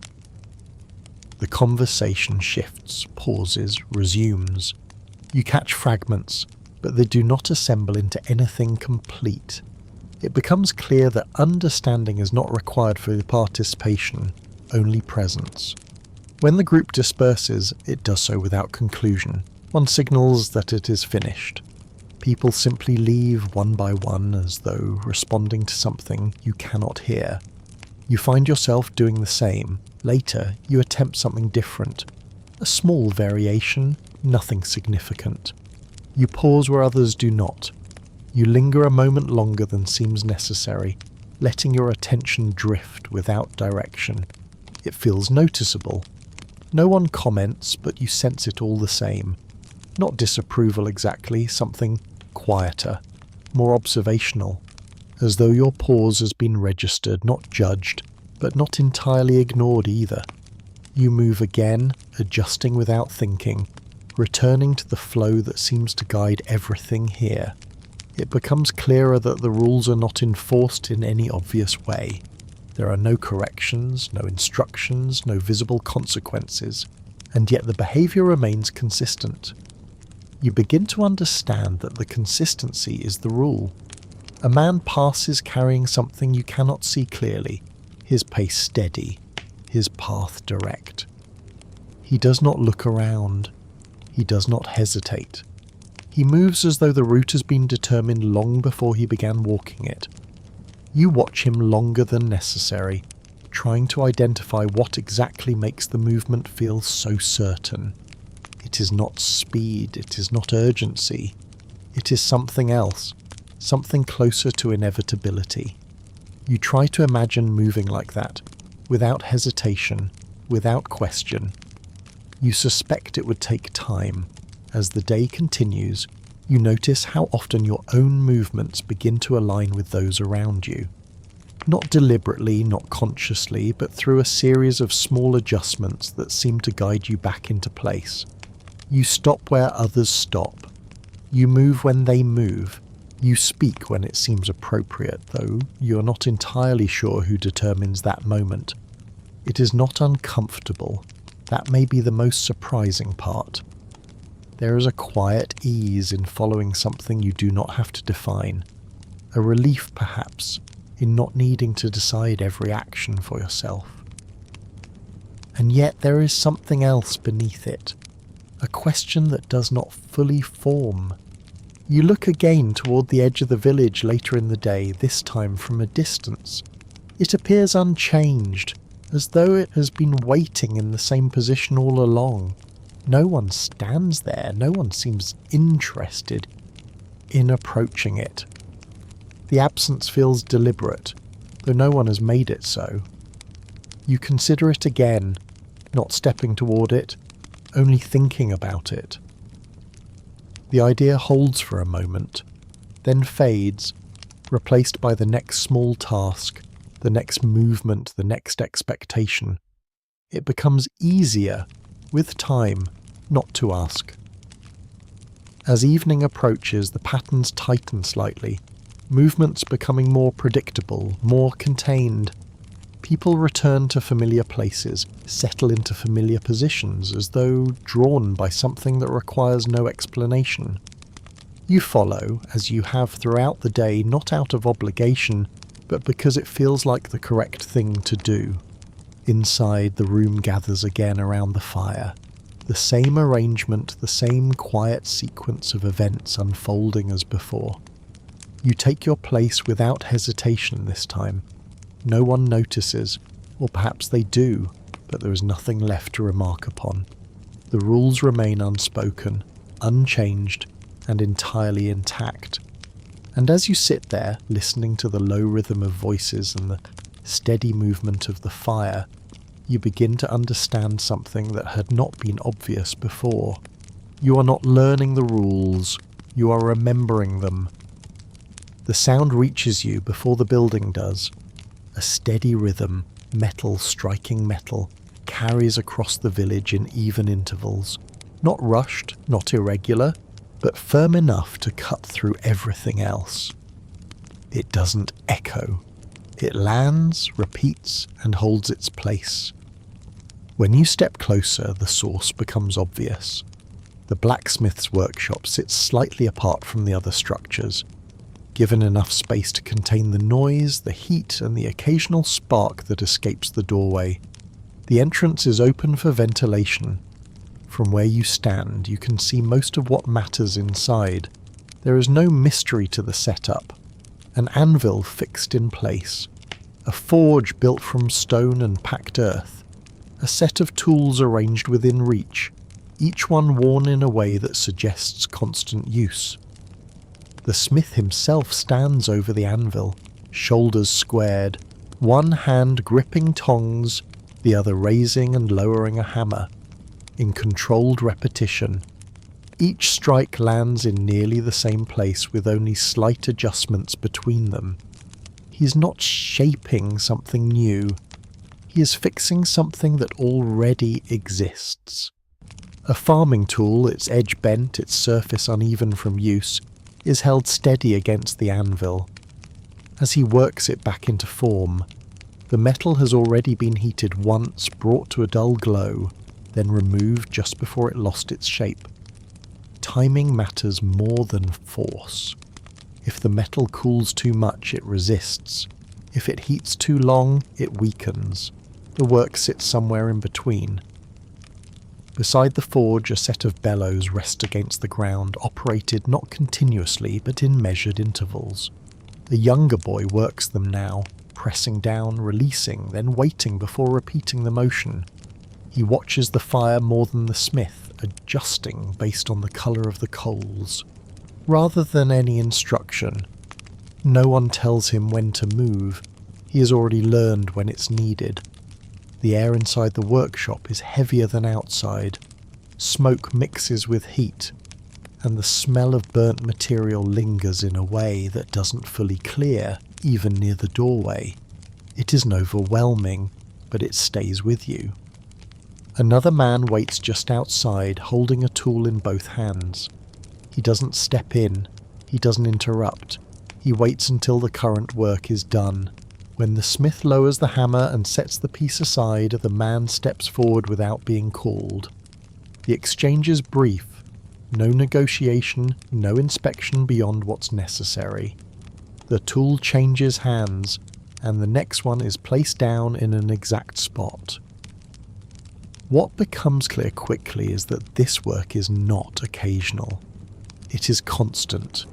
The conversation shifts, pauses, resumes. You catch fragments, but they do not assemble into anything complete. It becomes clear that understanding is not required for participation, only presence. When the group disperses, it does so without conclusion. One signals that it is finished. People simply leave one by one as though responding to something you cannot hear. You find yourself doing the same. Later, you attempt something different. A small variation, nothing significant. You pause where others do not. You linger a moment longer than seems necessary, letting your attention drift without direction. It feels noticeable. No one comments, but you sense it all the same. Not disapproval exactly, something quieter, more observational, as though your pause has been registered, not judged, but not entirely ignored either. You move again, adjusting without thinking, returning to the flow that seems to guide everything here. It becomes clearer that the rules are not enforced in any obvious way. There are no corrections, no instructions, no visible consequences, and yet the behaviour remains consistent. You begin to understand that the consistency is the rule. A man passes carrying something you cannot see clearly, his pace steady, his path direct. He does not look around. He does not hesitate. He moves as though the route has been determined long before he began walking it. You watch him longer than necessary, trying to identify what exactly makes the movement feel so certain. It is not speed, it is not urgency. It is something else, something closer to inevitability. You try to imagine moving like that, without hesitation, without question. You suspect it would take time. As the day continues, you notice how often your own movements begin to align with those around you. Not deliberately, not consciously, but through a series of small adjustments that seem to guide you back into place. You stop where others stop. You move when they move. You speak when it seems appropriate, though you are not entirely sure who determines that moment. It is not uncomfortable. That may be the most surprising part. There is a quiet ease in following something you do not have to define. A relief, perhaps, in not needing to decide every action for yourself. And yet there is something else beneath it. A question that does not fully form. You look again toward the edge of the village later in the day, this time from a distance. It appears unchanged, as though it has been waiting in the same position all along. No one stands there, no one seems interested in approaching it. The absence feels deliberate, though no one has made it so. You consider it again, not stepping toward it, only thinking about it. The idea holds for a moment, then fades, replaced by the next small task, the next movement, the next expectation. It becomes easier, with time, not to ask. As evening approaches, the patterns tighten slightly, movements becoming more predictable, more contained. People return to familiar places, settle into familiar positions, as though drawn by something that requires no explanation. You follow, as you have throughout the day, not out of obligation, but because it feels like the correct thing to do. Inside, the room gathers again around the fire. The same arrangement, the same quiet sequence of events unfolding as before. You take your place without hesitation this time. No one notices, or perhaps they do, but there is nothing left to remark upon. The rules remain unspoken, unchanged, and entirely intact. And as you sit there, listening to the low rhythm of voices and the steady movement of the fire, you begin to understand something that had not been obvious before. You are not learning the rules, you are remembering them. The sound reaches you before the building does. A steady rhythm, metal striking metal, carries across the village in even intervals. Not rushed, not irregular, but firm enough to cut through everything else. It doesn't echo. It lands, repeats, and holds its place. When you step closer, the source becomes obvious. The blacksmith's workshop sits slightly apart from the other structures, given enough space to contain the noise, the heat, and the occasional spark that escapes the doorway. The entrance is open for ventilation. From where you stand, you can see most of what matters inside. There is no mystery to the setup. An anvil fixed in place, a forge built from stone and packed earth, a set of tools arranged within reach, each one worn in a way that suggests constant use. The smith himself stands over the anvil, shoulders squared, one hand gripping tongs, the other raising and lowering a hammer, in controlled repetition. Each strike lands in nearly the same place with only slight adjustments between them. He is not shaping something new. He is fixing something that already exists. A farming tool, its edge bent, its surface uneven from use, is held steady against the anvil. As he works it back into form, the metal has already been heated once, brought to a dull glow, then removed just before it lost its shape. Timing matters more than force. If the metal cools too much, it resists. If it heats too long, it weakens. The work sits somewhere in between. Beside the forge, a set of bellows rest against the ground, operated not continuously but in measured intervals. A younger boy works them now, pressing down, releasing, then waiting before repeating the motion. He watches the fire more than the smith, adjusting based on the colour of the coals. Rather than any instruction, no one tells him when to move. He has already learned when it's needed. The air inside the workshop is heavier than outside. Smoke mixes with heat, and the smell of burnt material lingers in a way that doesn't fully clear, even near the doorway. It isn't overwhelming, but it stays with you. Another man waits just outside, holding a tool in both hands. He doesn't step in, he doesn't interrupt. He waits until the current work is done. When the smith lowers the hammer and sets the piece aside, the man steps forward without being called. The exchange is brief. No negotiation, no inspection beyond what's necessary. The tool changes hands, and the next one is placed down in an exact spot. What becomes clear quickly is that this work is not occasional. It is constant.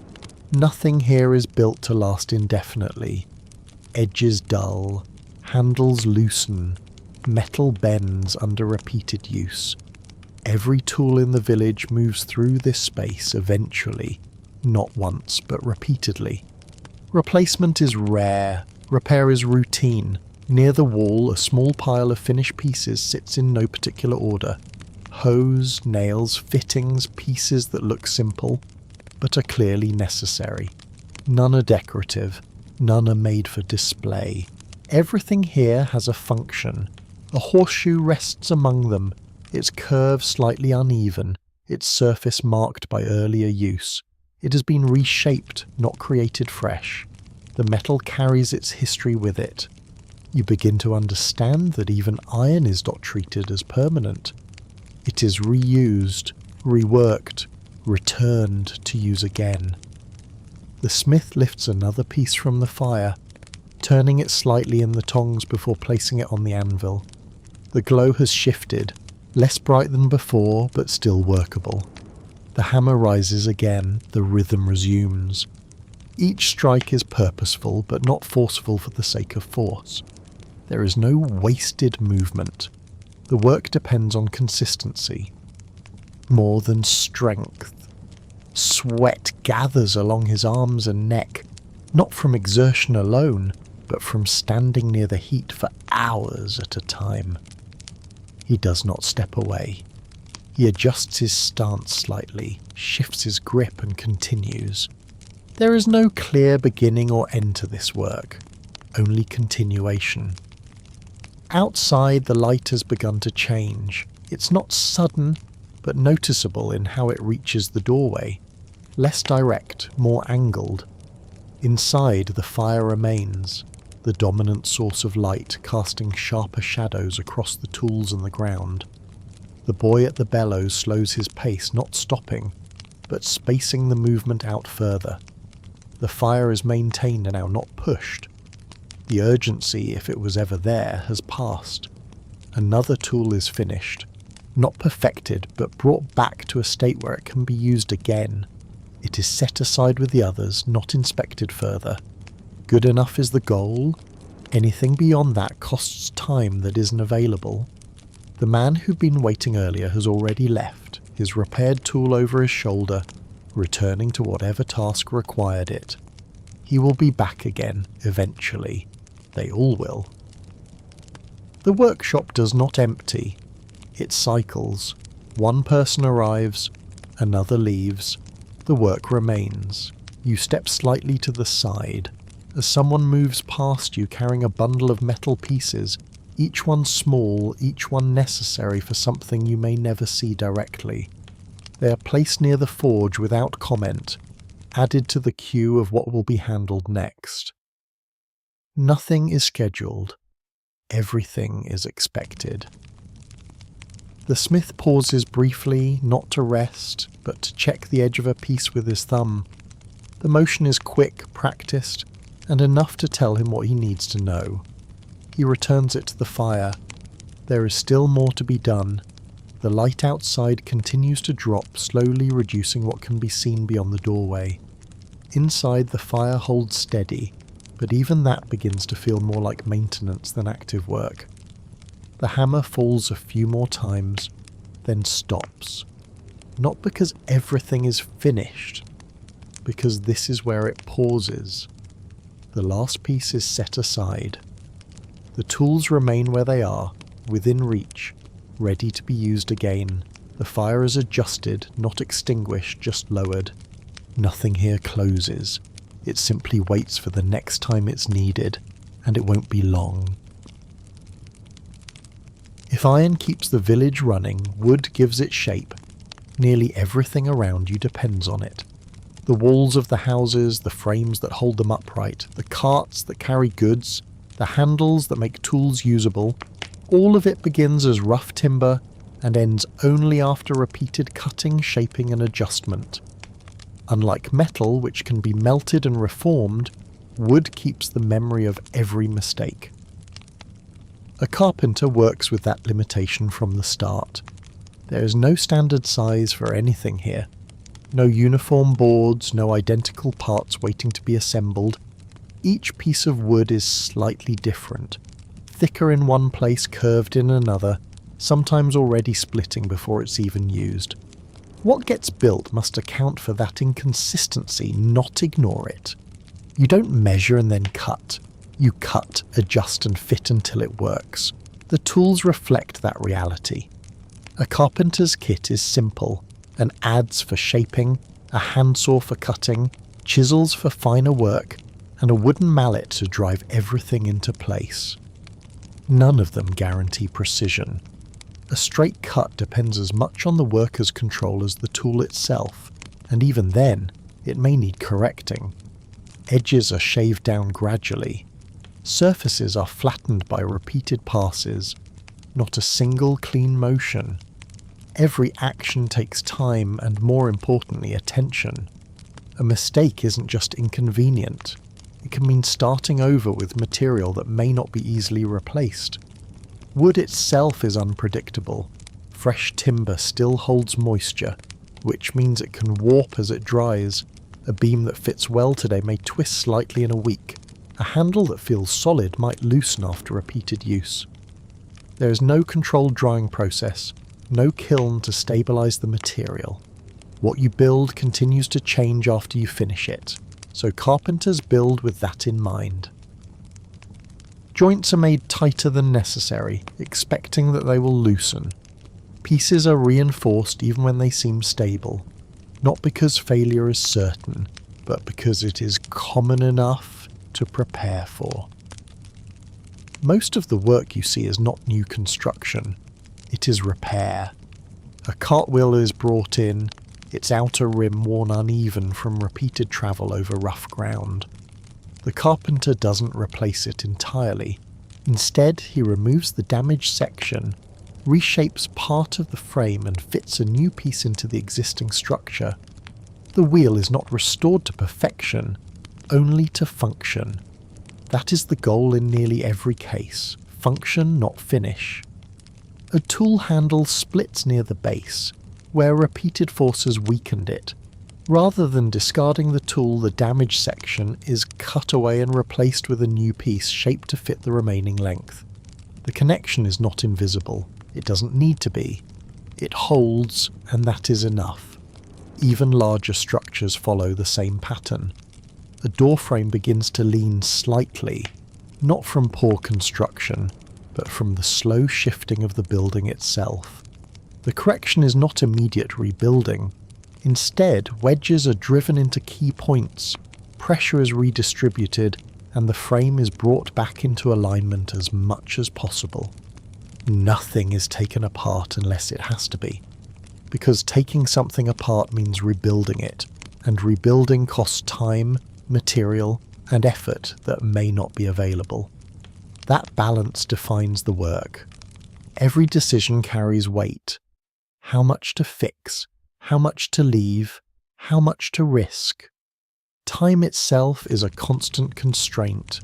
Nothing here is built to last indefinitely. Edges dull, handles loosen, metal bends under repeated use. Every tool in the village moves through this space eventually, not once but repeatedly. Replacement is rare, repair is routine. Near the wall, a small pile of finished pieces sits in no particular order. Hose, nails, fittings, pieces that look simple, but are clearly necessary. None are decorative. None are made for display. Everything here has a function. A horseshoe rests among them, its curve slightly uneven, its surface marked by earlier use. It has been reshaped, not created fresh. The metal carries its history with it. You begin to understand that even iron is not treated as permanent. It is reused, reworked, returned to use again. The smith lifts another piece from the fire, turning it slightly in the tongs before placing it on the anvil. The glow has shifted, less bright than before, but still workable. The hammer rises again, the rhythm resumes. Each strike is purposeful, but not forceful for the sake of force. There is no wasted movement. The work depends on consistency. More than strength. Sweat gathers along his arms and neck, not from exertion alone, but from standing near the heat for hours at a time. He does not step away. He adjusts his stance slightly, shifts his grip and continues. There is no clear beginning or end to this work, only continuation. Outside, the light has begun to change. It's not sudden, but noticeable in how it reaches the doorway. Less direct, more angled. Inside, the fire remains, the dominant source of light casting sharper shadows across the tools and the ground. The boy at the bellows slows his pace, not stopping, but spacing the movement out further. The fire is maintained now, not pushed. The urgency, if it was ever there, has passed. Another tool is finished. Not perfected, but brought back to a state where it can be used again. It is set aside with the others, not inspected further. Good enough is the goal. Anything beyond that costs time that isn't available. The man who'd been waiting earlier has already left, his repaired tool over his shoulder, returning to whatever task required it. He will be back again, eventually. They all will. The workshop does not empty. It cycles. One person arrives, another leaves. The work remains. You step slightly to the side, as someone moves past you carrying a bundle of metal pieces, each one small, each one necessary for something you may never see directly. They are placed near the forge without comment, added to the queue of what will be handled next. Nothing is scheduled. Everything is expected. The smith pauses briefly, not to rest, but to check the edge of a piece with his thumb. The motion is quick, practiced, and enough to tell him what he needs to know. He returns it to the fire. There is still more to be done. The light outside continues to drop, slowly reducing what can be seen beyond the doorway. Inside, the fire holds steady, but even that begins to feel more like maintenance than active work. The hammer falls a few more times, then stops. Not because everything is finished, because this is where it pauses. The last piece is set aside. The tools remain where they are, within reach, ready to be used again. The fire is adjusted, not extinguished, just lowered. Nothing here closes. It simply waits for the next time it's needed, and it won't be long. If iron keeps the village running, wood gives it shape. Nearly everything around you depends on it. The walls of the houses, the frames that hold them upright, the carts that carry goods, the handles that make tools usable, all of it begins as rough timber and ends only after repeated cutting, shaping and adjustment. Unlike metal, which can be melted and reformed, wood keeps the memory of every mistake. A carpenter works with that limitation from the start. There is no standard size for anything here. No uniform boards, no identical parts waiting to be assembled. Each piece of wood is slightly different. Thicker in one place, curved in another, sometimes already splitting before it's even used. What gets built must account for that inconsistency, not ignore it. You don't measure and then cut. You cut, adjust and fit until it works. The tools reflect that reality. A carpenter's kit is simple. An adze for shaping, a handsaw for cutting, chisels for finer work, and a wooden mallet to drive everything into place. None of them guarantee precision. A straight cut depends as much on the worker's control as the tool itself, and even then, it may need correcting. Edges are shaved down gradually. Surfaces are flattened by repeated passes. Not a single clean motion. Every action takes time and, more importantly, attention. A mistake isn't just inconvenient. It can mean starting over with material that may not be easily replaced. Wood itself is unpredictable. Fresh timber still holds moisture, which means it can warp as it dries. A beam that fits well today may twist slightly in a week. A handle that feels solid might loosen after repeated use. There is no controlled drying process, no kiln to stabilize the material. What you build continues to change after you finish it, so carpenters build with that in mind. Joints are made tighter than necessary, expecting that they will loosen. Pieces are reinforced even when they seem stable, not because failure is certain, but because it is common enough to prepare for. Most of the work you see is not new construction, it is repair. A cartwheel is brought in, its outer rim worn uneven from repeated travel over rough ground. The carpenter doesn't replace it entirely. Instead, he removes the damaged section, reshapes part of the frame and fits a new piece into the existing structure. The wheel is not restored to perfection, only to function. That is the goal in nearly every case. Function, not finish. A tool handle splits near the base, where repeated forces weakened it. Rather than discarding the tool, the damaged section is cut away and replaced with a new piece shaped to fit the remaining length. The connection is not invisible. It doesn't need to be. It holds, and that is enough. Even larger structures follow the same pattern. A doorframe begins to lean slightly, not from poor construction, but from the slow shifting of the building itself. The correction is not immediate rebuilding. Instead, wedges are driven into key points, pressure is redistributed, and the frame is brought back into alignment as much as possible. Nothing is taken apart unless it has to be, because taking something apart means rebuilding it, and rebuilding costs time, material, and effort that may not be available. That balance defines the work. Every decision carries weight. How much to fix? How much to leave? How much to risk? Time itself is a constant constraint.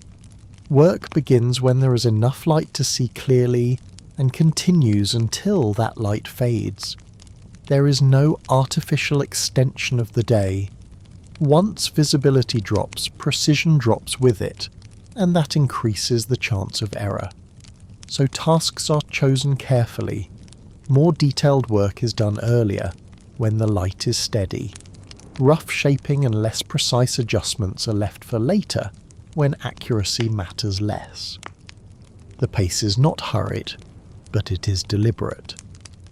Work begins when there is enough light to see clearly and continues until that light fades. There is no artificial extension of the day. Once visibility drops, precision drops with it, and that increases the chance of error. So tasks are chosen carefully. More detailed work is done earlier, when the light is steady. Rough shaping and less precise adjustments are left for later, when accuracy matters less. The pace is not hurried, but it is deliberate.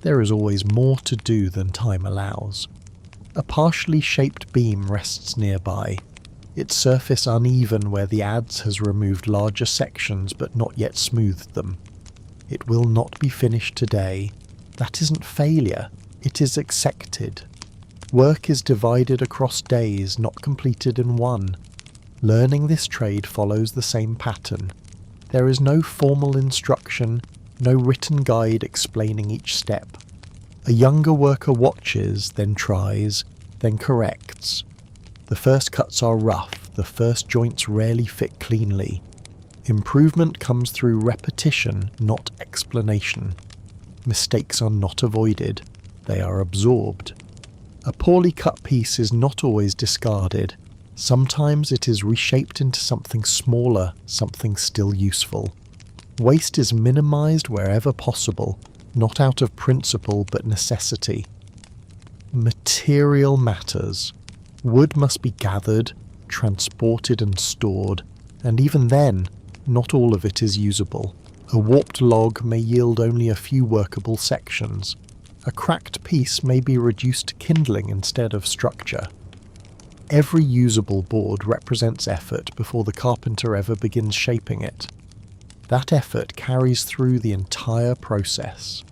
There is always more to do than time allows. A partially shaped beam rests nearby, its surface uneven where the adze has removed larger sections but not yet smoothed them. It will not be finished today. That isn't failure. It is accepted. Work is divided across days, not completed in one. Learning this trade follows the same pattern. There is no formal instruction, no written guide explaining each step. A younger worker watches, then tries, then corrects. The first cuts are rough, the first joints rarely fit cleanly. Improvement comes through repetition, not explanation. Mistakes are not avoided. They are absorbed. A poorly cut piece is not always discarded. Sometimes it is reshaped into something smaller, something still useful. Waste is minimized wherever possible, not out of principle but necessity. Material matters. Wood must be gathered, transported and stored, and even then, not all of it is usable. A warped log may yield only a few workable sections. A cracked piece may be reduced to kindling instead of structure. Every usable board represents effort before the carpenter ever begins shaping it. That effort carries through the entire process.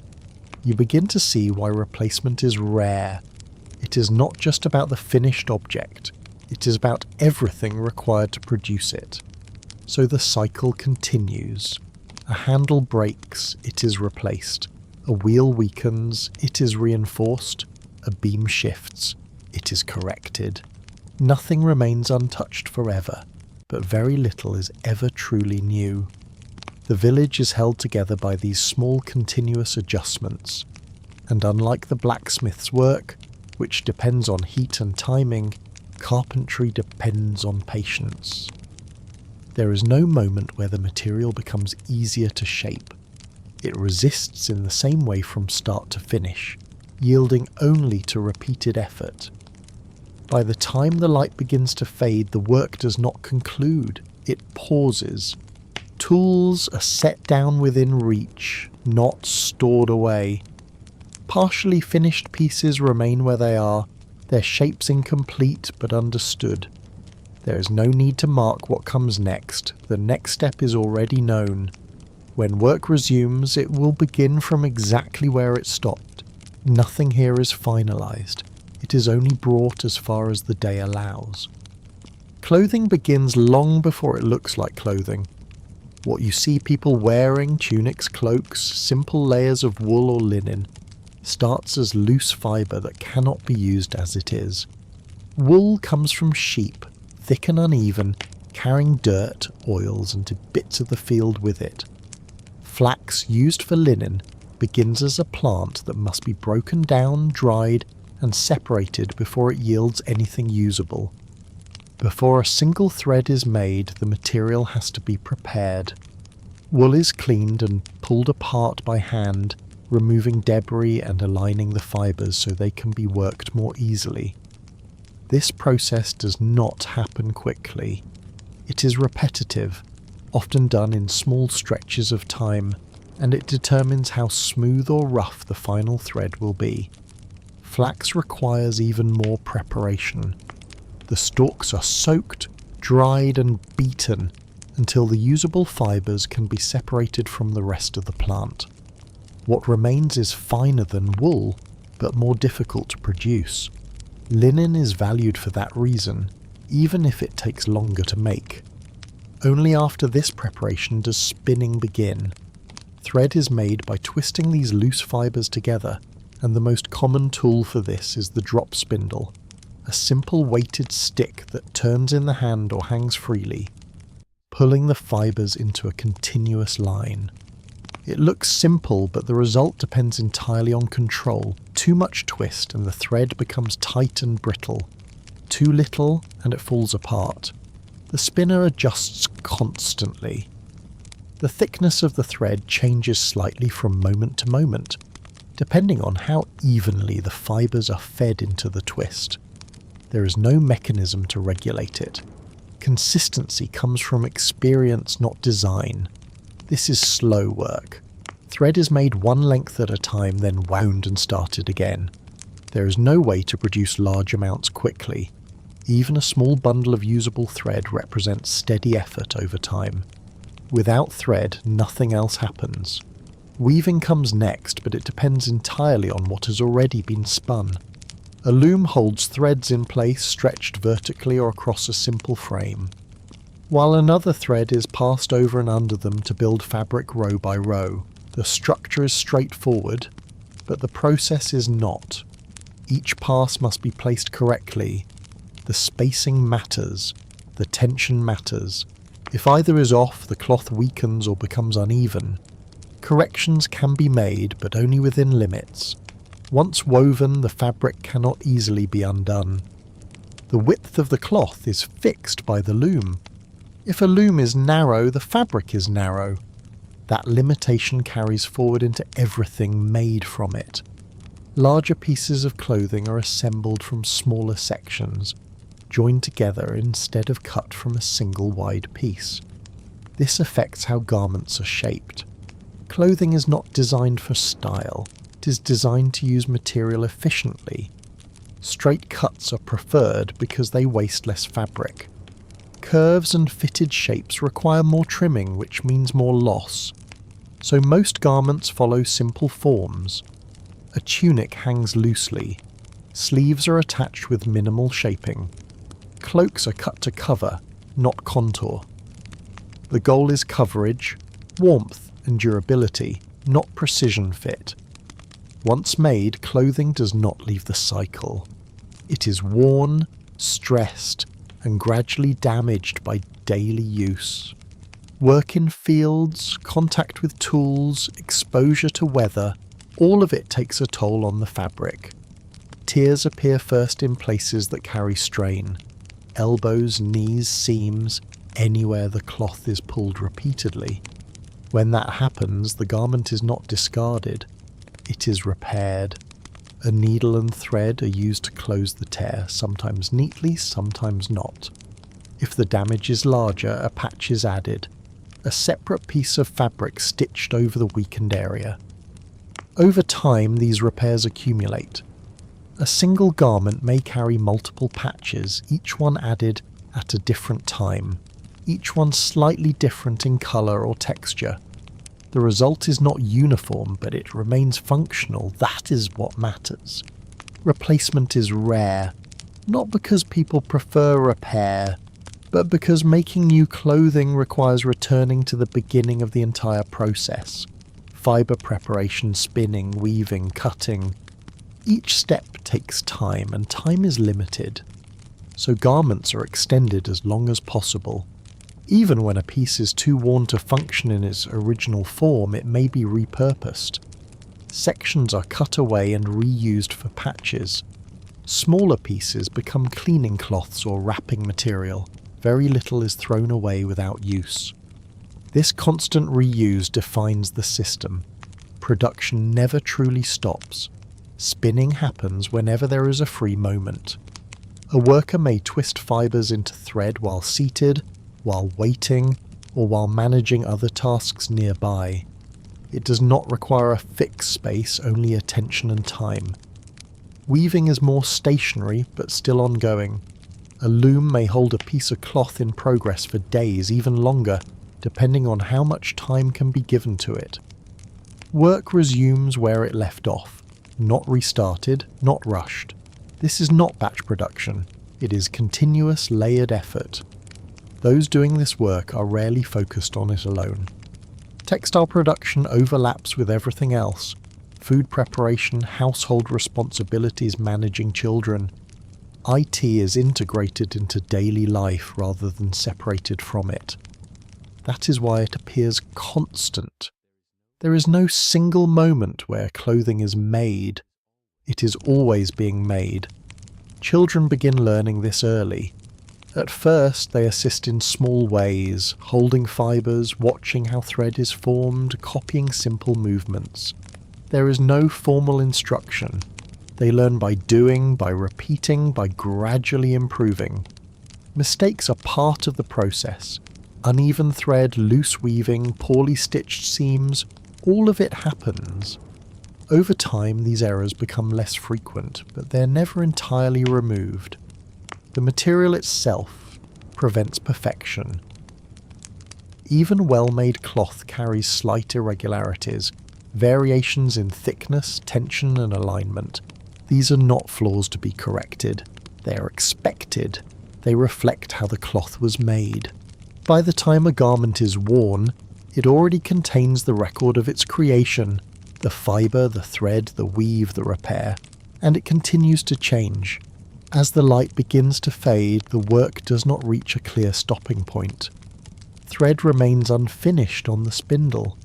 You begin to see why replacement is rare. It is not just about the finished object, it is about everything required to produce it. So the cycle continues. A handle breaks, it is replaced. A wheel weakens, it is reinforced. A beam shifts, it is corrected. Nothing remains untouched forever, but very little is ever truly new. The village is held together by these small continuous adjustments, and unlike the blacksmith's work, which depends on heat and timing, carpentry depends on patience. There is no moment where the material becomes easier to shape. It resists in the same way from start to finish, yielding only to repeated effort. By the time the light begins to fade, the work does not conclude, it pauses. Tools are set down within reach, not stored away. Partially finished pieces remain where they are, their shapes incomplete but understood. There is no need to mark what comes next, the next step is already known. When work resumes, it will begin from exactly where it stopped. Nothing here is finalized. It is only brought as far as the day allows. Clothing begins long before it looks like clothing. What you see people wearing, tunics, cloaks, simple layers of wool or linen, starts as loose fibre that cannot be used as it is. Wool comes from sheep, thick and uneven, carrying dirt, oils, and bits of the field with it. Flax, used for linen, begins as a plant that must be broken down, dried, and separated before it yields anything usable. Before a single thread is made, the material has to be prepared. Wool is cleaned and pulled apart by hand, removing debris and aligning the fibres so they can be worked more easily. This process does not happen quickly. It is repetitive, often done in small stretches of time, and it determines how smooth or rough the final thread will be. Flax requires even more preparation. The stalks are soaked, dried and beaten until the usable fibres can be separated from the rest of the plant. What remains is finer than wool, but more difficult to produce. Linen is valued for that reason, even if it takes longer to make. Only after this preparation does spinning begin. Thread is made by twisting these loose fibres together, and the most common tool for this is the drop spindle, a simple weighted stick that turns in the hand or hangs freely, pulling the fibres into a continuous line. It looks simple, but the result depends entirely on control. Too much twist and the thread becomes tight and brittle. Too little and it falls apart. The spinner adjusts constantly. The thickness of the thread changes slightly from moment to moment, depending on how evenly the fibres are fed into the twist. There is no mechanism to regulate it. Consistency comes from experience, not design. This is slow work. Thread is made one length at a time, then wound and started again. There is no way to produce large amounts quickly. Even a small bundle of usable thread represents steady effort over time. Without thread, nothing else happens. Weaving comes next, but it depends entirely on what has already been spun. A loom holds threads in place stretched vertically or across a simple frame, while another thread is passed over and under them to build fabric row by row. The structure is straightforward, but the process is not. Each pass must be placed correctly. The spacing matters. The tension matters. If either is off, the cloth weakens or becomes uneven. Corrections can be made, but only within limits. Once woven, the fabric cannot easily be undone. The width of the cloth is fixed by the loom. If a loom is narrow, the fabric is narrow. That limitation carries forward into everything made from it. Larger pieces of clothing are assembled from smaller sections, joined together instead of cut from a single wide piece. This affects how garments are shaped. Clothing is not designed for style. It is designed to use material efficiently. Straight cuts are preferred because they waste less fabric. Curves and fitted shapes require more trimming, which means more loss. So most garments follow simple forms. A tunic hangs loosely. Sleeves are attached with minimal shaping. Cloaks are cut to cover, not contour. The goal is coverage, warmth and durability, not precision fit. Once made, clothing does not leave the cycle. It is worn, stressed, and gradually damaged by daily use. Work in fields, contact with tools, exposure to weather, all of it takes a toll on the fabric. Tears appear first in places that carry strain. Elbows, knees, seams, anywhere the cloth is pulled repeatedly. When that happens, the garment is not discarded. It is repaired. A needle and thread are used to close the tear, sometimes neatly, sometimes not. If the damage is larger, a patch is added, a separate piece of fabric stitched over the weakened area. Over time, these repairs accumulate. A single garment may carry multiple patches, each one added at a different time, each one slightly different in colour or texture. The result is not uniform, but it remains functional. That is what matters. Replacement is rare, not because people prefer repair, but because making new clothing requires returning to the beginning of the entire process. Fibre preparation, spinning, weaving, cutting. Each step takes time, and time is limited. So garments are extended as long as possible. Even when a piece is too worn to function in its original form, it may be repurposed. Sections are cut away and reused for patches. Smaller pieces become cleaning cloths or wrapping material. Very little is thrown away without use. This constant reuse defines the system. Production never truly stops. Spinning happens whenever there is a free moment. A worker may twist fibres into thread while seated, while waiting, or while managing other tasks nearby. It does not require a fixed space, only attention and time. Weaving is more stationary, but still ongoing. A loom may hold a piece of cloth in progress for days, even longer, depending on how much time can be given to it. Work resumes where it left off, not restarted, not rushed. This is not batch production. It is continuous, layered effort. Those doing this work are rarely focused on it alone. Textile production overlaps with everything else. Food preparation, household responsibilities, managing children. IT is integrated into daily life rather than separated from it. That is why it appears constant. There is no single moment where clothing is made. It is always being made. Children begin learning this early. At first, they assist in small ways, holding fibres, watching how thread is formed, copying simple movements. There is no formal instruction. They learn by doing, by repeating, by gradually improving. Mistakes are part of the process. Uneven thread, loose weaving, poorly stitched seams, all of it happens. Over time, these errors become less frequent, but they're never entirely removed. The material itself prevents perfection. Even well-made cloth carries slight irregularities, variations in thickness, tension, and alignment. These are not flaws to be corrected. They are expected. They reflect how the cloth was made. By the time a garment is worn, it already contains the record of its creation, the fibre, the thread, the weave, the repair, and it continues to change. As the light begins to fade, the work does not reach a clear stopping point. Thread remains unfinished on the spindle.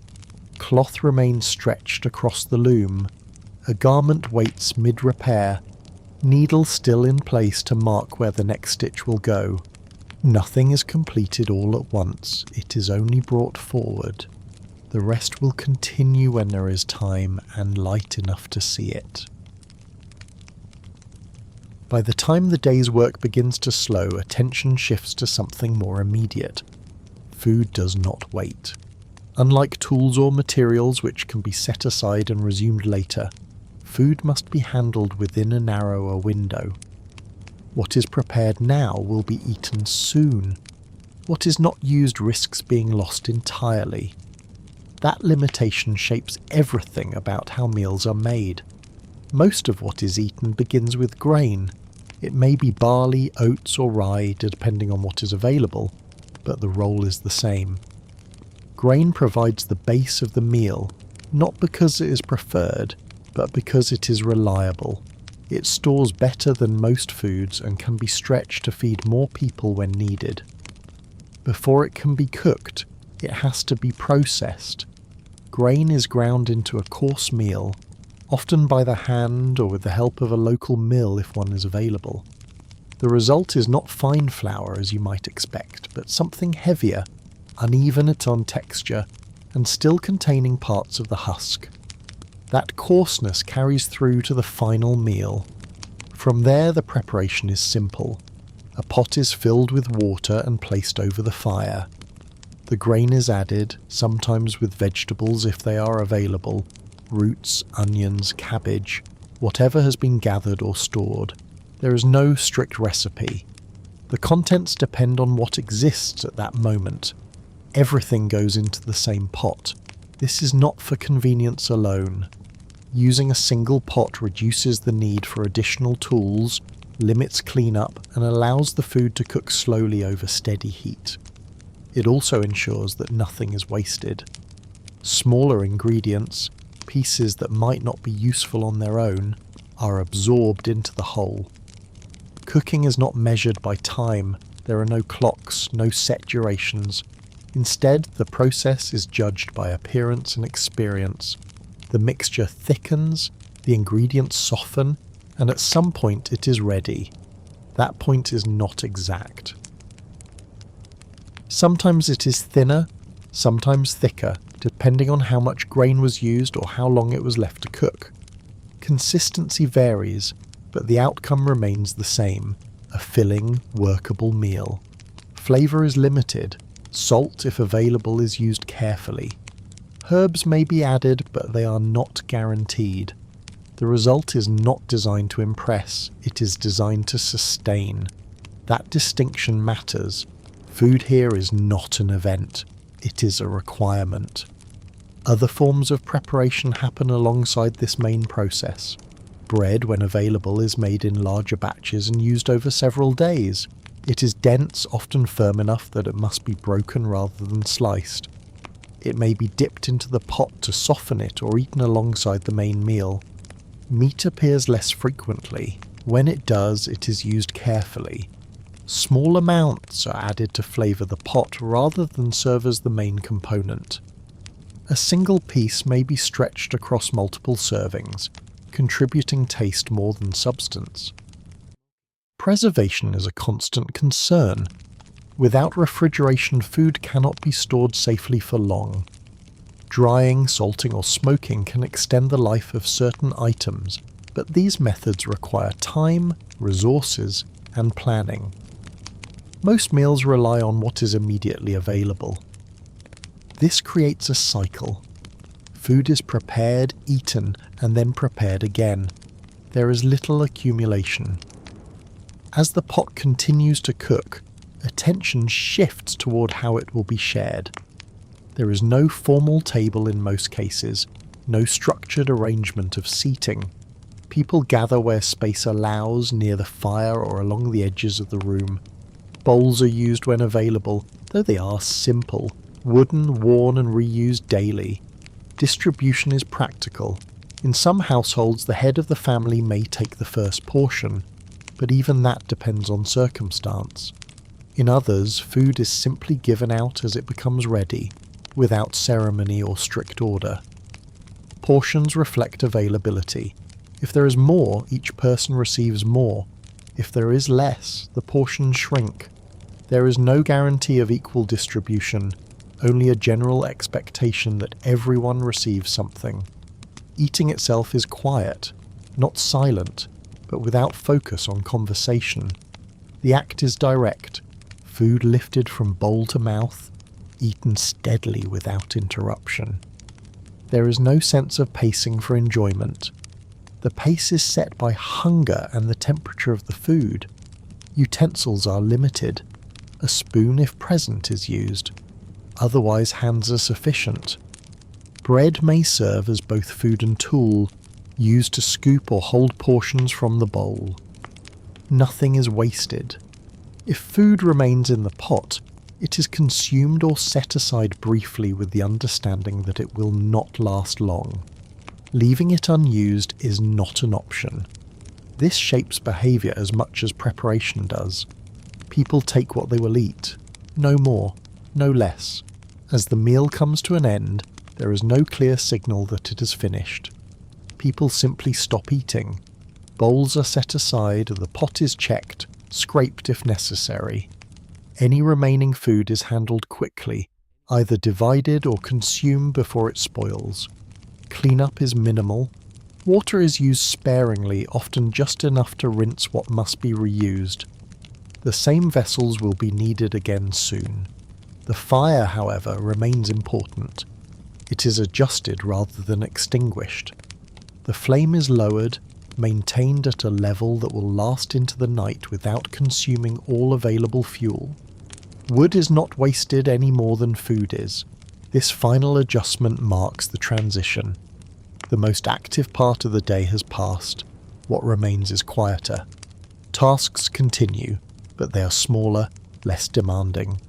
Cloth remains stretched across the loom. A garment waits mid-repair, needle still in place to mark where the next stitch will go. Nothing is completed all at once, it is only brought forward. The rest will continue when there is time and light enough to see it. By the time the day's work begins to slow, attention shifts to something more immediate. Food does not wait. Unlike tools or materials which can be set aside and resumed later, food must be handled within a narrower window. What is prepared now will be eaten soon. What is not used risks being lost entirely. That limitation shapes everything about how meals are made. Most of what is eaten begins with grain. It may be barley, oats or rye, depending on what is available, but the role is the same. Grain provides the base of the meal, not because it is preferred, but because it is reliable. It stores better than most foods and can be stretched to feed more people when needed. Before it can be cooked, it has to be processed. Grain is ground into a coarse meal, often by the hand or with the help of a local mill if one is available. The result is not fine flour as you might expect, but something heavier, uneven on texture, and still containing parts of the husk. That coarseness carries through to the final meal. From there the preparation is simple. A pot is filled with water and placed over the fire. The grain is added, sometimes with vegetables if they are available, roots, onions, cabbage, whatever has been gathered or stored. There is no strict recipe. The contents depend on what exists at that moment. Everything goes into the same pot. This is not for convenience alone. Using a single pot reduces the need for additional tools, limits cleanup, and allows the food to cook slowly over steady heat. It also ensures that nothing is wasted. Smaller ingredients, pieces that might not be useful on their own, are absorbed into the whole. Cooking is not measured by time. There are no clocks, no set durations. Instead, the process is judged by appearance and experience. The mixture thickens, the ingredients soften, and at some point it is ready. That point is not exact. Sometimes it is thinner, sometimes thicker, depending on how much grain was used or how long it was left to cook. Consistency varies, but the outcome remains the same: a filling, workable meal. Flavour is limited. Salt, if available, is used carefully. Herbs may be added, but they are not guaranteed. The result is not designed to impress, it is designed to sustain. That distinction matters. Food here is not an event, it is a requirement. Other forms of preparation happen alongside this main process. Bread, when available, is made in larger batches and used over several days. It is dense, often firm enough that it must be broken rather than sliced. It may be dipped into the pot to soften it or eaten alongside the main meal. Meat appears less frequently. When it does, it is used carefully. Small amounts are added to flavour the pot rather than serve as the main component. A single piece may be stretched across multiple servings, contributing taste more than substance. Preservation is a constant concern. Without refrigeration, food cannot be stored safely for long. Drying, salting or smoking can extend the life of certain items, but these methods require time, resources, and planning. Most meals rely on what is immediately available. This creates a cycle. Food is prepared, eaten, and then prepared again. There is little accumulation. As the pot continues to cook, attention shifts toward how it will be shared. There is no formal table in most cases, no structured arrangement of seating. People gather where space allows, near the fire or along the edges of the room. Bowls are used when available, though they are simple, wooden, worn and reused daily. Distribution is practical. In some households, the head of the family may take the first portion, but even that depends on circumstance. In others, food is simply given out as it becomes ready, without ceremony or strict order. Portions reflect availability. If there is more, each person receives more. If there is less, the portions shrink. There is no guarantee of equal distribution, only a general expectation that everyone receives something. Eating itself is quiet, not silent, but without focus on conversation. The act is direct, food lifted from bowl to mouth, eaten steadily without interruption. There is no sense of pacing for enjoyment. The pace is set by hunger and the temperature of the food. Utensils are limited. A spoon, if present, is used. Otherwise, hands are sufficient. Bread may serve as both food and tool, used to scoop or hold portions from the bowl. Nothing is wasted. If food remains in the pot, it is consumed or set aside briefly with the understanding that it will not last long. Leaving it unused is not an option. This shapes behaviour as much as preparation does. People take what they will eat, no more, no less. As the meal comes to an end, there is no clear signal that it is finished. People simply stop eating. Bowls are set aside, the pot is checked, scraped if necessary. Any remaining food is handled quickly, either divided or consumed before it spoils. Cleanup is minimal. Water is used sparingly, often just enough to rinse what must be reused. The same vessels will be needed again soon. The fire, however, remains important. It is adjusted rather than extinguished. The flame is lowered, maintained at a level that will last into the night without consuming all available fuel. Wood is not wasted any more than food is. This final adjustment marks the transition. The most active part of the day has passed. What remains is quieter. Tasks continue, but they are smaller, less demanding.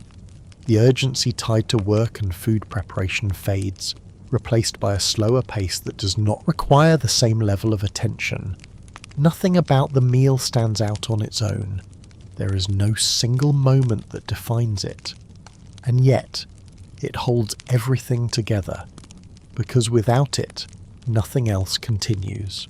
The urgency tied to work and food preparation fades, replaced by a slower pace that does not require the same level of attention. Nothing about the meal stands out on its own. There is no single moment that defines it. And yet, it holds everything together, because without it, nothing else continues.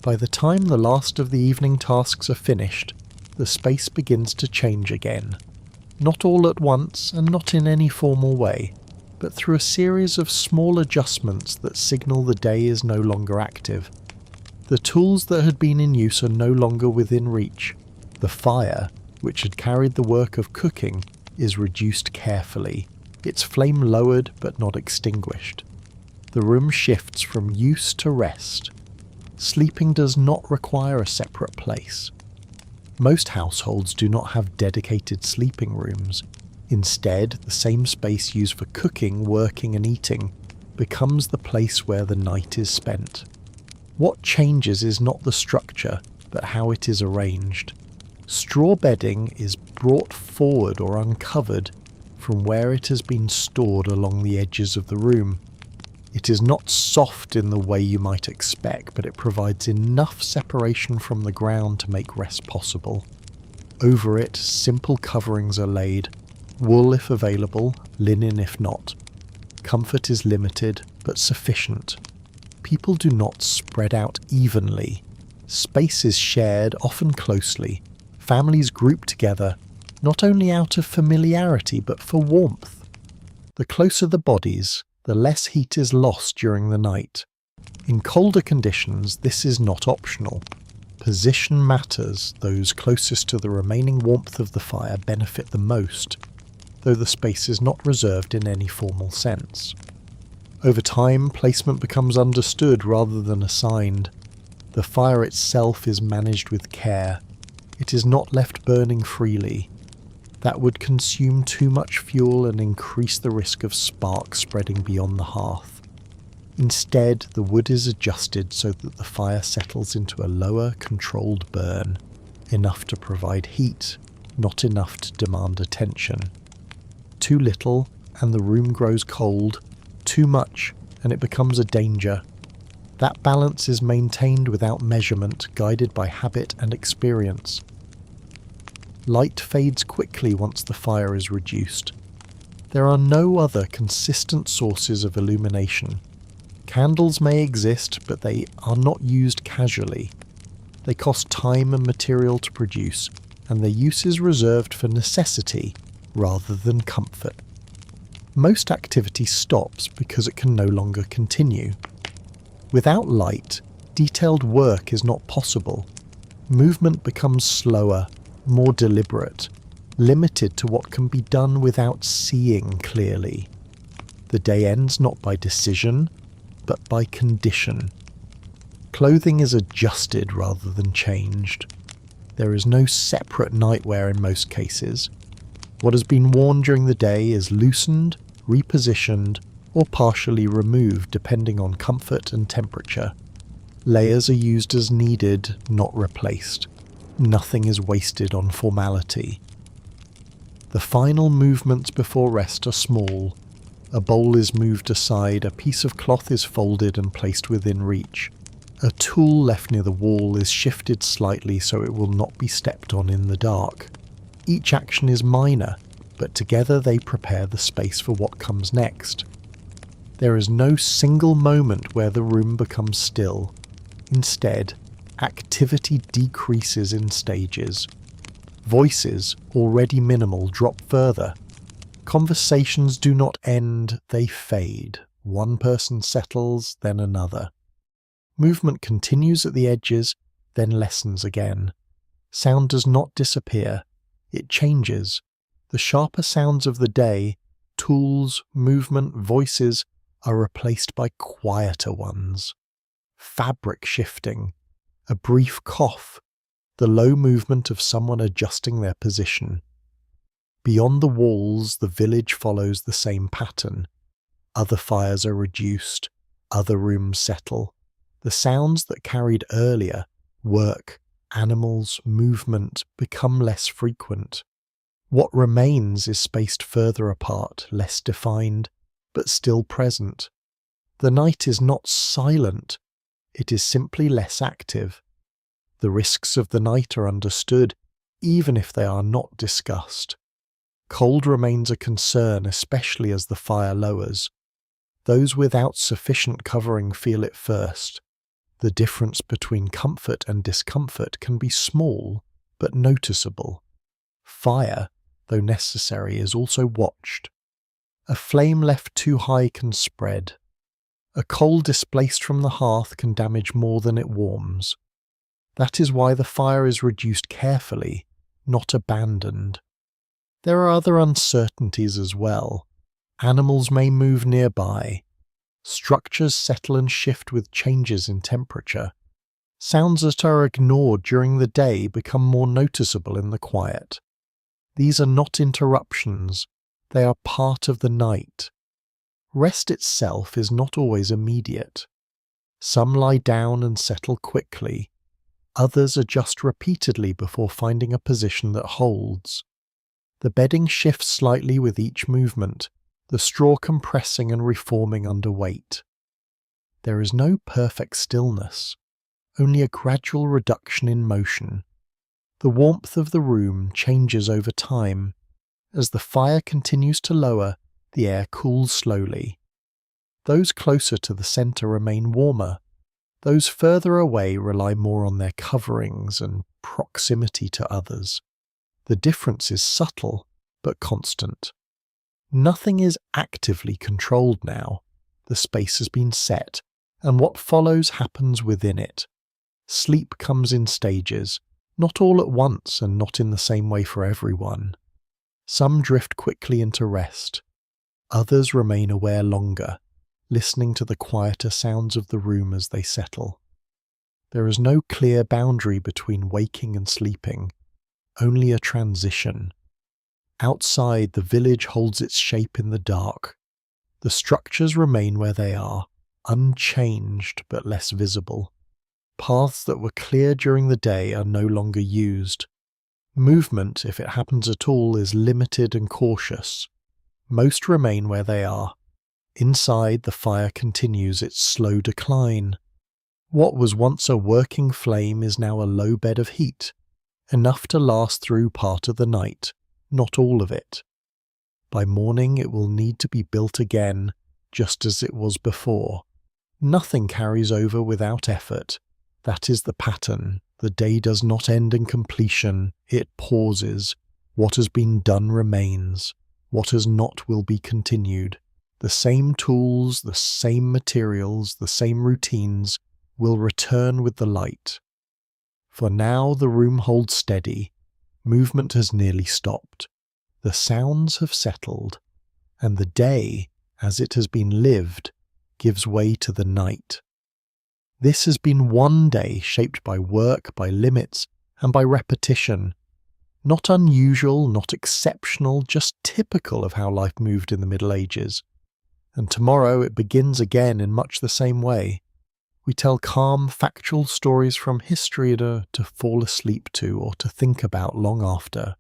By the time the last of the evening tasks are finished, the space begins to change again. Not all at once and not in any formal way, but through a series of small adjustments that signal the day is no longer active. The tools that had been in use are no longer within reach. The fire, which had carried the work of cooking, is reduced carefully, its flame lowered but not extinguished. The room shifts from use to rest. Sleeping does not require a separate place. Most households do not have dedicated sleeping rooms. Instead, the same space used for cooking, working and eating becomes the place where the night is spent. What changes is not the structure, but how it is arranged. Straw bedding is brought forward or uncovered from where it has been stored along the edges of the room. It is not soft in the way you might expect, but it provides enough separation from the ground to make rest possible. Over it, simple coverings are laid, wool if available, linen if not. Comfort is limited, but sufficient. People do not spread out evenly. Space is shared, often closely. Families group together, not only out of familiarity, but for warmth. The closer the bodies, the less heat is lost during the night. In colder conditions, this is not optional. Position matters. Those closest to the remaining warmth of the fire benefit the most, though the space is not reserved in any formal sense. Over time, placement becomes understood rather than assigned. The fire itself is managed with care. It is not left burning freely. That would consume too much fuel and increase the risk of sparks spreading beyond the hearth. Instead, the wood is adjusted so that the fire settles into a lower, controlled burn, enough to provide heat, not enough to demand attention. Too little, and the room grows cold. Too much, and it becomes a danger. That balance is maintained without measurement, guided by habit and experience. Light fades quickly once the fire is reduced. There are no other consistent sources of illumination. Candles may exist, but they are not used casually. They cost time and material to produce, and their use is reserved for necessity rather than comfort. Most activity stops because it can no longer continue. Without light, detailed work is not possible. Movement becomes slower, more deliberate, limited to what can be done without seeing clearly. The day ends not by decision, but by condition. Clothing is adjusted rather than changed. There is no separate nightwear in most cases. What has been worn during the day is loosened, repositioned, or partially removed depending on comfort and temperature. Layers are used as needed, not replaced. Nothing is wasted on formality. The final movements before rest are small. A bowl is moved aside, a piece of cloth is folded and placed within reach. A tool left near the wall is shifted slightly so it will not be stepped on in the dark. Each action is minor, but together they prepare the space for what comes next. There is no single moment where the room becomes still. Instead, activity decreases in stages. Voices, already minimal, drop further. Conversations do not end, they fade. One person settles, then another. Movement continues at the edges, then lessens again. Sound does not disappear. It changes. The sharper sounds of the day, tools, movement, voices, are replaced by quieter ones. Fabric shifting, a brief cough, the low movement of someone adjusting their position. Beyond the walls, the village follows the same pattern. Other fires are reduced, other rooms settle. The sounds that carried earlier, work, animals, movement, become less frequent. What remains is spaced further apart, less defined, but still present. The night is not silent, it is simply less active. The risks of the night are understood, even if they are not discussed. Cold remains a concern, especially as the fire lowers. Those without sufficient covering feel it first. The difference between comfort and discomfort can be small but noticeable. Fire, though necessary, is also watched. A flame left too high can spread. A coal displaced from the hearth can damage more than it warms. That is why the fire is reduced carefully, not abandoned. There are other uncertainties as well. Animals may move nearby. Structures settle and shift with changes in temperature. Sounds that are ignored during the day become more noticeable in the quiet. These are not interruptions, they are part of the night. Rest itself is not always immediate. Some lie down and settle quickly. Others adjust repeatedly before finding a position that holds. The bedding shifts slightly with each movement, the straw compressing and reforming under weight. There is no perfect stillness, only a gradual reduction in motion. The warmth of the room changes over time. As the fire continues to lower, the air cools slowly. Those closer to the centre remain warmer. Those further away rely more on their coverings and proximity to others. The difference is subtle, but constant. Nothing is actively controlled now. The space has been set, and what follows happens within it. Sleep comes in stages, not all at once and not in the same way for everyone. Some drift quickly into rest. Others remain aware longer, listening to the quieter sounds of the room as they settle. There is no clear boundary between waking and sleeping, only a transition. Outside, the village holds its shape in the dark. The structures remain where they are, unchanged but less visible. Paths that were clear during the day are no longer used. Movement, if it happens at all, is limited and cautious. Most remain where they are. Inside, the fire continues its slow decline. What was once a working flame is now a low bed of heat, enough to last through part of the night, not all of it. By morning it will need to be built again, just as it was before. Nothing carries over without effort. That is the pattern. The day does not end in completion, it pauses. What has been done remains. What has not will be continued. The same tools, the same materials, the same routines will return with the light. For now the room holds steady. Movement has nearly stopped. The sounds have settled, and the day, as it has been lived, gives way to the night. This has been one day shaped by work, by limits, and by repetition. Not unusual, not exceptional, just typical of how life moved in the Middle Ages. And tomorrow it begins again in much the same way. We tell calm, factual stories from history to fall asleep to or to think about long after.